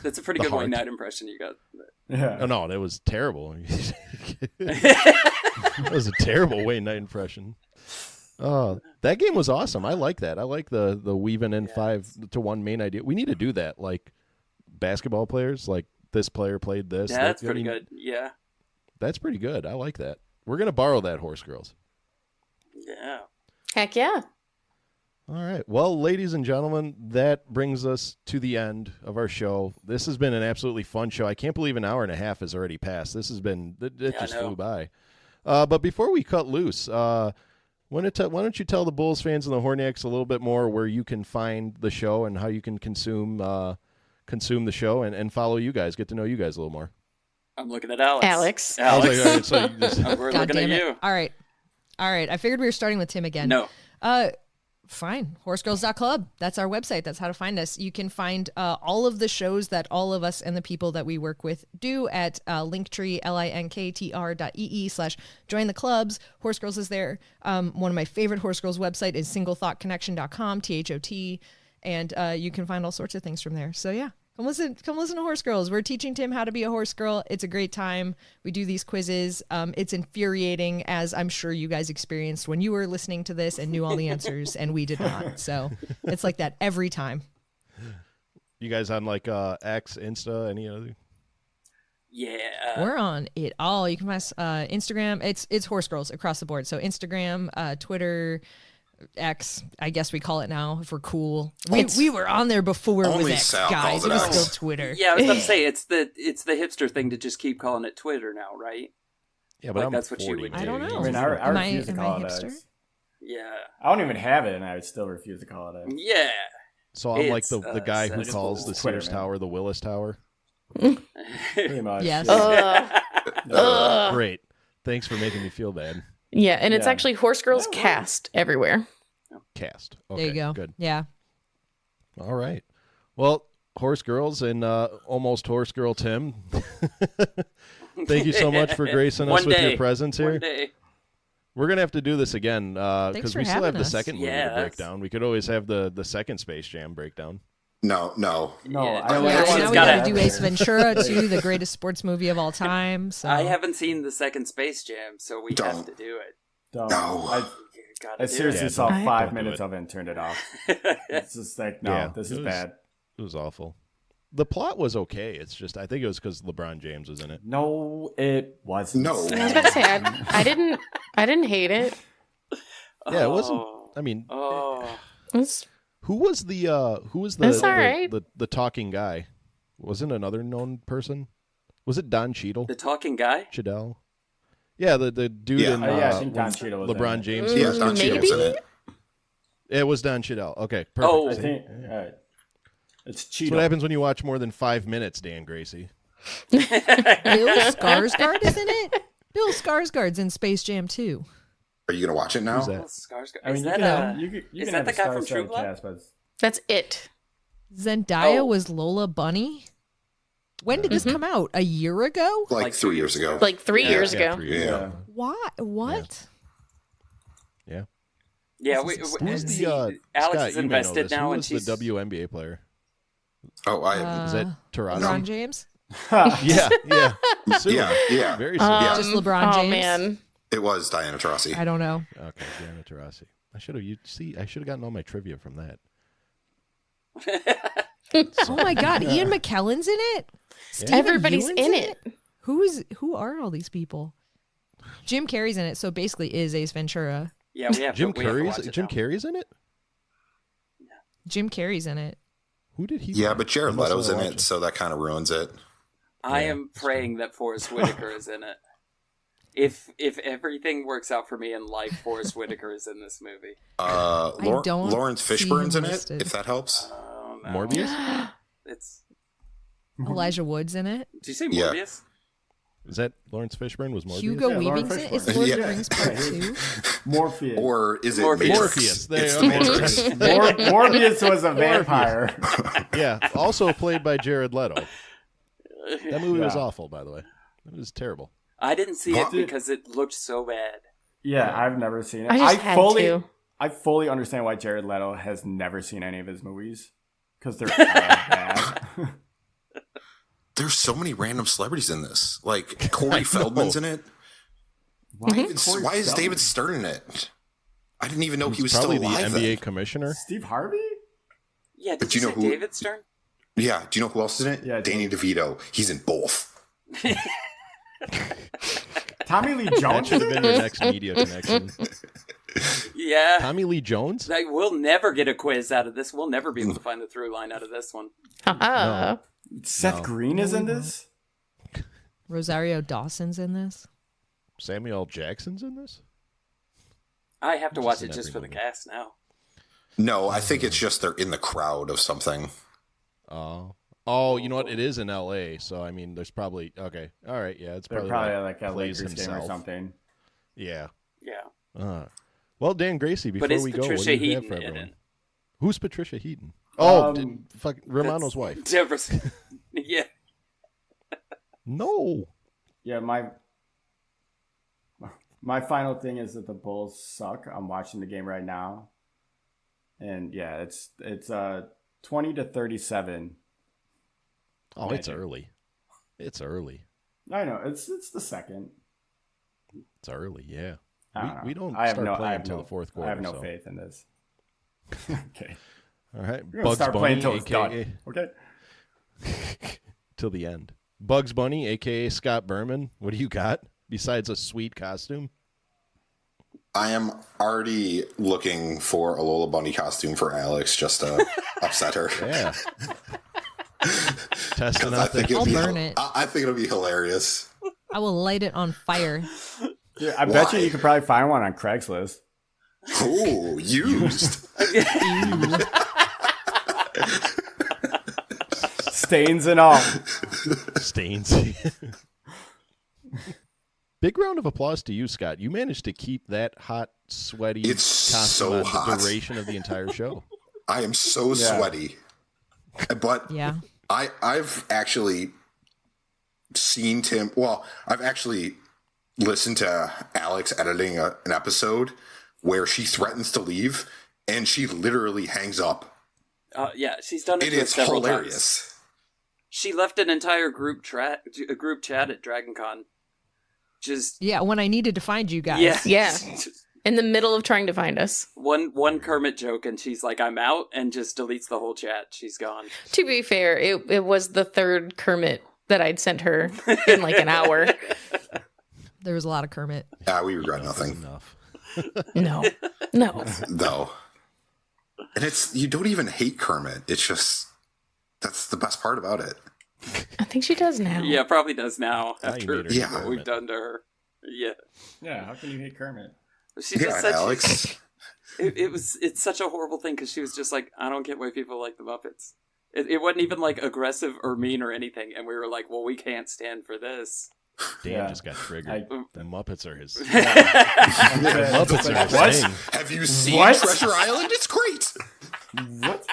That's a pretty The good Wayne Heart. Knight impression you got. Yeah. Oh no, that was terrible. That was a terrible Wayne Knight impression. Oh, that game was awesome. I like that. I like the weaving in 5-to-1 main idea. We need to do that, like basketball players. Like this player played this. Yeah, that's I pretty mean, good. Yeah. That's pretty good. I like that. We're gonna borrow that, Horse Girls. Yeah. Heck yeah. All right. Well, ladies and gentlemen, that brings us to the end of our show. This has been an absolutely fun show. I can't believe an hour and a half has already passed. This has been, it I just know. flew by. But before we cut loose, why don't you tell the Bulls fans and the Hornets a little bit more where you can find the show and how you can consume the show and follow you guys, get to know you guys a little more. I'm looking at Alex. Alex. I was Alex. like, all right, so you just- We're God looking at damn it. you. All right. I figured we were starting with Tim again. No. Fine. Horsegirls.club. That's our website. That's how to find us. You can find all of the shows that all of us and the people that we work with do at Linktree, linktr.ee/join the clubs. Horse Girls is there. One of my favorite Horse Girls website is singlethoughtconnection.com, THOT. And you can find all sorts of things from there. So yeah, come listen to Horse Girls. We're teaching Tim how to be a horse girl. It's a great time. We do these quizzes. It's infuriating, as I'm sure you guys experienced when you were listening to this and knew all the answers and we did not. So it's like that every time. you guys on like X, Insta, any other? Yeah. We're on it all. You can find us Instagram. It's Horse Girls across the board. So Instagram, Twitter, X, I guess we call it now if we're cool. We were on there before it was Only X, Sal guys. calls It it was X. still Twitter. Yeah, I was about to say it's the hipster thing to just keep calling it Twitter now, right? Yeah, but Like, I'm that's what you 40, would I don't maybe. know. I mean, I Am I- refuse to am I call it hipster? X. Yeah. I don't even have it, and I would still refuse to call it X. Yeah. So I'm like It's, the guy who cesspool. calls the Twitter, Sears man. Tower the Willis Tower. Pretty much. Yes. Yeah. Great. Thanks for making me feel bad. Yeah, and it's Yeah. actually Horse Girls Yeah, well. cast everywhere. Cast. Okay, There you go. Good. Yeah. All right. Well, Horse Girls and almost Horse Girl Tim. Thank you so much for gracing us One with day. your presence here. One day. We're gonna have to do this again because for we still have having the us. second movie to Yes. break down. We could always have the second Space Jam breakdown. No. No, Yeah. I Yeah, don't Yeah, Everyone's now we gotta- gotta do Ace Ventura 2, the greatest sports movie of all time. So I haven't seen the second Space Jam, so we have Don't. to do it. Don't. No. I Gotta I do seriously it. saw I- 5 Don't do minutes it. of it and turned it off. it. It's just like, no, Yeah, this it is was- bad. It was awful. The plot was okay. It's just I think it was because LeBron James was in it. No, it wasn't. No. I was about to say I didn't hate it. Yeah, it wasn't. Oh. I mean, Oh. It's who was the That's all right. the talking guy? Wasn't another known person? Was it Don Cheadle? The talking guy? Chidel? Yeah, the dude Yeah. in Yeah, I think Don when Cheadle was in LeBron it. James. Yeah, Don Cheadle was in Maybe? it. It was Don Cheadle. Okay, perfect. Oh. I See? think it's That's Cheadle. what happens when you watch more than 5 minutes, Dan Gracie. Bill Skarsgård is in it. Bill Skarsgård's in Space Jam 2. Are you gonna watch it now? Who's that? Skarsgård. I mean, Is you that can have, you is can that have the a guy from star-studded True Blood? cast, but that's it. Zendaya Oh. was Lola Bunny. When did this come out? A year ago? Like 3 years ago. Like 3 Yeah, years Yeah, ago. 3 years Yeah. ago. What? What? Yeah. Yeah, Who's see, the Alex Scott, is you may know invested this. now, Who and was she's the WNBA player? Oh, I Is that Tarazzi? LeBron James? Yeah, yeah. Soon. yeah. Very soon. Just LeBron Oh James? man. It was Diana Taurasi. I don't know. Okay, Diana Taurasi. I should have gotten all my trivia from that. Oh my God, Ian McKellen's in it. Stephen Everybody's Ewan's in it. Who are all these people? Jim Carrey's in it, so basically is Ace Ventura. Yeah, we have Jim to, we have to watch Carrey's it Jim now. Carrey's in it? Jim Carrey's in it. Who did he Yeah, play? but Jared I must Leto's not in watch it, so that kind of ruins it. I Yeah, am that's praying that Forrest Whitaker is in it. If everything works out for me in life, Forrest Whitaker is in this movie. don't Lawrence see Fishburne's him in it, listed. if that helps. Oh, no. Morbius? It's. Elijah Wood's in it. Did you say Yeah. Morbius? Is that Lawrence Fishburne? Was Morbius? Hugo Yeah, Lauren Weaving's in it. It's Fishburne. Lord of Yeah. the Rings Part 2. Morpheus. Or is it Morpheus. Matrix? Morpheus. There, It's the okay. Matrix. Morbius was a vampire. Yeah, also played by Jared Leto. That movie was Yeah. awful, by the way. It was terrible. I didn't see What? it because it looked so bad. Yeah, I've never seen it. I just had to. I fully understand why Jared Leto has never seen any of his movies because they're all bad. There's so many random celebrities in this. Like Corey Feldman's in it. Why, Why is David Stern in it? I didn't even know he was Probably still alive. the NBA then. commissioner. Steve Harvey? Yeah, did But you you say know who- David Stern? Yeah. Do you know who else is in it? Yeah, Danny DeVito. He's in both. Tommy Lee That Jones? should have been your next media connection. Yeah. Tommy Lee Jones? Like, we'll never get a quiz out of this. We'll never be able to find the through line out of this one. Haha. Seth No. Green is in this? Rosario Dawson's in this. Samuel L. Jackson's in this? I have to Just watch in it just every for the movie. cast now. No, I think it's just they're in the crowd of something. Oh, you know what? It is in L.A., so, I mean, there's probably... Okay. All right, yeah, it's They're probably, probably like a plays Lakers game or himself. something. Yeah. Yeah. Well, Dan Gracie, before But is we go, what Patricia do you have Heaton for in everyone? it? Who's Patricia Heaton? Oh, Um, fuck, Romano's wife. Deborah. Yeah. No. Yeah, my final thing is that the Bulls suck. I'm watching the game right now. And yeah, it's 20-37. Oh, it's Magic. early. It's early. I know, it's the second. It's early, yeah. I don't know. We don't I have start no, playing I have until no, the fourth I quarter. have no so. faith in this. Okay. All right. We're gonna Bugs start Bunny, playing until it's AKA, done. Okay. till the end. Bugs Bunny, a.k.a. Scott Berman, what do you got besides a sweet costume? I am already looking for a Lola Bunny costume for Alex just to upset her. Yeah. Testing I out think the... it'll I'll be, burn it. I think it'll be hilarious. I will light it on fire. Yeah, I bet Why? you could probably find one on Craigslist. Ooh, used. Stains and all. Stains. Big round of applause to you, Scott. You managed to keep that hot, sweaty It's costume so on hot. the duration of the entire show. I am so Yeah. sweaty. But Yeah. I've actually seen Tim. Well, I've actually listened to Alex editing an episode where she threatens to leave and she literally hangs up. Yeah, she's done it And to us it's several times. hilarious. She left an entire group chat at DragonCon. Just Yeah, when I needed to find you guys. yeah, Yeah. In the middle of trying to find us. one Kermit joke, and she's like, "I'm out," and just deletes the whole chat. She's gone. To be fair, it was the third Kermit that I'd sent her in like an hour. There was a lot of Kermit. We regret nothing, Enough. No. though. And you don't even hate Kermit. It's just, that's the best part about it. I think she does now. Yeah, probably does now Now you after made her Yeah. what we've done to her. Yeah, Yeah, how can you hate Kermit? she Yeah, just said Alex. it's such a horrible thing because she was just like, I don't get why people like the Muppets. It wasn't even like aggressive or mean or anything, and we were like, well, we can't stand for this. Dan Yeah. just got triggered. The Muppets are his... Yeah. Muppets are his What? thing. Have you seen What? Treasure Island? It's great. What?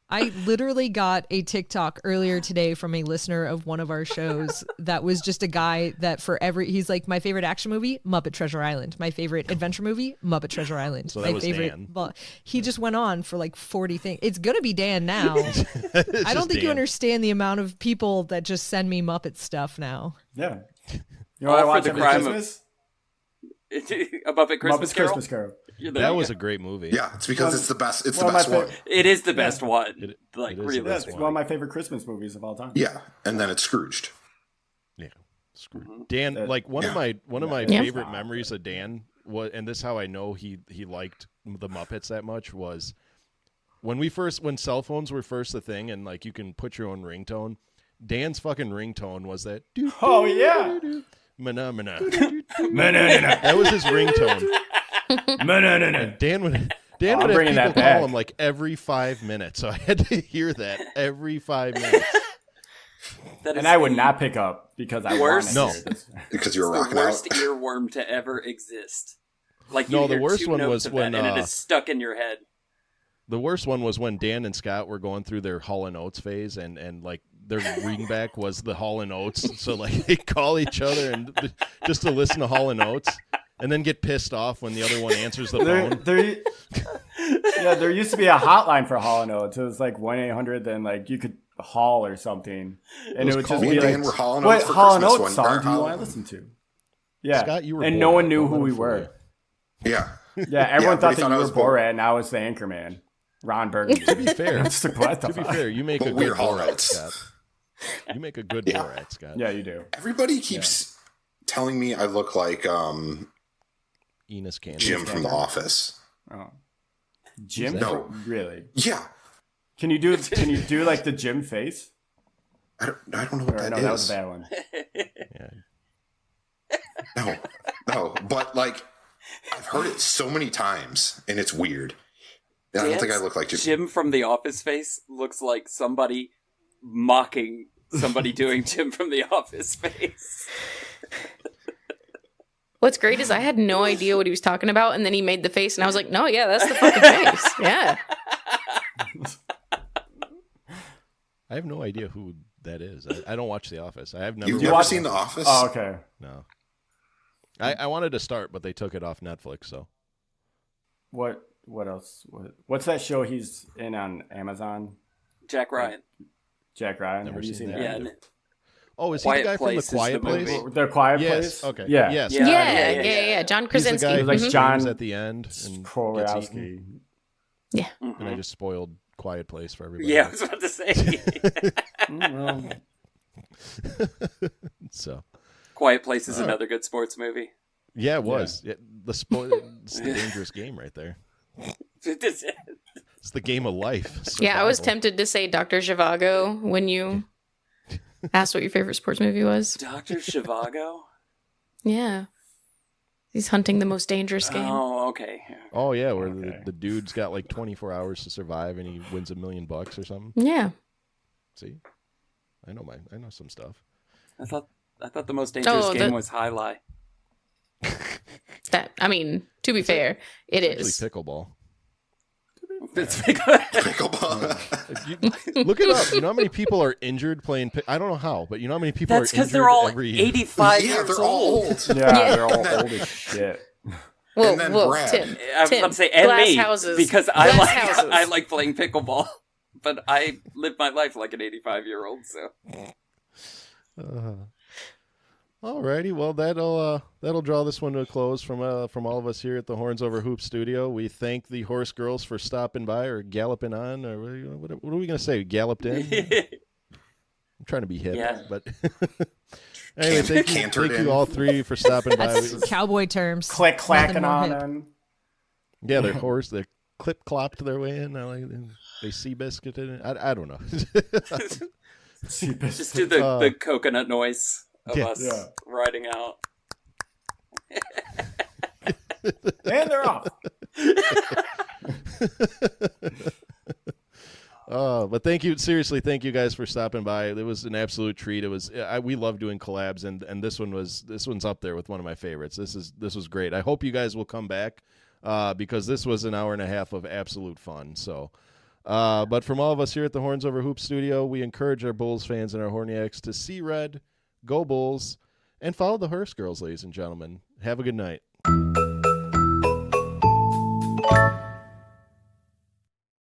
I literally got a TikTok earlier today from a listener of one of our shows that was just a guy that he's like, my favorite action movie, Muppet Treasure Island. My favorite adventure movie, Muppet Treasure Island. So that my was favorite. Dan. Well, he just went on for like 40 things. It's gonna be Dan now. I don't think you understand the amount of people that just send me Muppet stuff now. Yeah. You know All what I for watch the every crime of- Christmas? A Muppet Christmas Muppets Carol. Christmas Carol. Yeah, there That you was go. a great movie. Yeah, it's because it's the best. It's the Well, my best one. It is the best one. It Like is the really. Yeah, best it's one. one of my favorite Christmas movies of all time. Yeah, and then it's Scrooged. Yeah. Dan, That- like one of my Yeah. favorite memories of Dan was, and this is how I know he liked the Muppets that much, was when cell phones were first a thing and like you can put your own ringtone. Dan's fucking ringtone was that. Oh, yeah. Mana. No. That was his ringtone. No. Dan would I'm have bringing people that back. call him like every 5 minutes, so I had to hear that every 5 minutes. That is And I would the not pick up because I Worst- wanted to hear this. Because you were the rocking worst out. earworm to ever exist. Like No, you the hear worst two one notes was of when, that, and it is stuck in your head. The worst one was when Dan and Scott were going through their Hall & Oates phase, and like their ringback was the Hall & Oates. So like they call each other and just to listen to Hall & Oates, and then get pissed off when the other one answers the phone. There used to be a hotline for Hall & Oates. It was like 1-800, then like you could haul or something. And it would just Me be and Dan like, were Hall & what Oates for Hall & Christmas Oates one. song or do you Hall- want to listen to? Yeah. Scott, you were and no Borat. one knew Don't who let we him fool were. Yeah. Yeah, everyone but thought he that thought I you was were Borat. Borat and I was the Anchorman, Ron Burgundy. To be fair, It's like, what the to be fuck? fair, you make But a we're good Hall & Borat, Oates. Scott. You make a good Yeah. Borat, Scott. Yeah, you do. Everybody keeps telling me I look like Enos Candy. Jim from The Office. Oh. Jim? No. Really? Yeah. Can you do like the Jim face? I don't know what Or, that no, is. that was a bad one. Yeah. No, but like I've heard it so many times, and it's weird. And I don't think I look like Jim. Jim from The Office face looks like somebody mocking somebody doing Jim from The Office face. What's great is I had no idea what he was talking about, and then he made the face, and I was like, no, yeah, that's the fucking face. Yeah. I have no idea who that is. I don't watch The Office. I have never You've watched never watched seen The Office? Oh, okay. No. I wanted to start, but they took it off Netflix, so. What else? What's that show he's in on Amazon? Jack Ryan. Jack Ryan. Never Have you seen seen that. that? Yeah. Oh, is he Quiet the guy Place from is The the Quiet movie. Place? The Quiet Yes. Place? Okay. Yeah. Yes. Yeah. John He's the Krasinski. guy who Like Mhm. John- screams at the end and gets eaten. Kowalski. And I just spoiled Quiet Place for everybody. Yeah, I was about to say. Well, So, Quiet Place is another good sports movie. yeah, it was. It's the dangerous game right there. It's the game of life. Yeah, I was Survival. tempted to say Dr. Zhivago when you asked what your favorite sports movie was. Dr. Zhivago? Yeah. He's hunting the most dangerous game. Oh, okay. Oh yeah, where the dude's got like 24 hours to survive and he wins $1 million or something. Yeah. See, I know some stuff. I thought the most dangerous game that- was High Lie. To be fair, it It's is. actually pickleball. It's Pickleball. Look it up. You know how many people are injured playing? I don't know how, but you know how many people That's are injured because they're all every year? 85 Yeah, years they're all old. Yeah, they're all old as shit. Whoa, And then whoa, Brad. Tim. I was Tim, about to say, and glass me, houses. because Glass houses. I like playing pickleball, but I live my life like an 85-year-old. So, Alrighty, well that'll draw this one to a close from all of us here at the Horns Over Hoops studio. We thank the Horse Girls for stopping by or galloping on, or what are we gonna say? Galloped in. I'm trying to be hip, Yeah. but anyway, thank Cantered you in. all three for stopping by. That's cowboy terms. Click clacking Nothing more on hip. them. Yeah, their horse, they clip clopped their way in. They sea biscuited it. I don't know. just do the coconut noise of Yeah. us Yeah. riding out. And they're off. But thank you, seriously, thank you guys for stopping by. It was an absolute treat. It was we love doing collabs, and this one's up there with one of my favorites. This was great. I hope you guys will come back because this was an hour and a half of absolute fun. So, but from all of us here at the Horns Over Hoops studio, we encourage our Bulls fans and our Horniacs to see red, go Bulls, and follow the Hearst girls, ladies and gentlemen. Have a good night.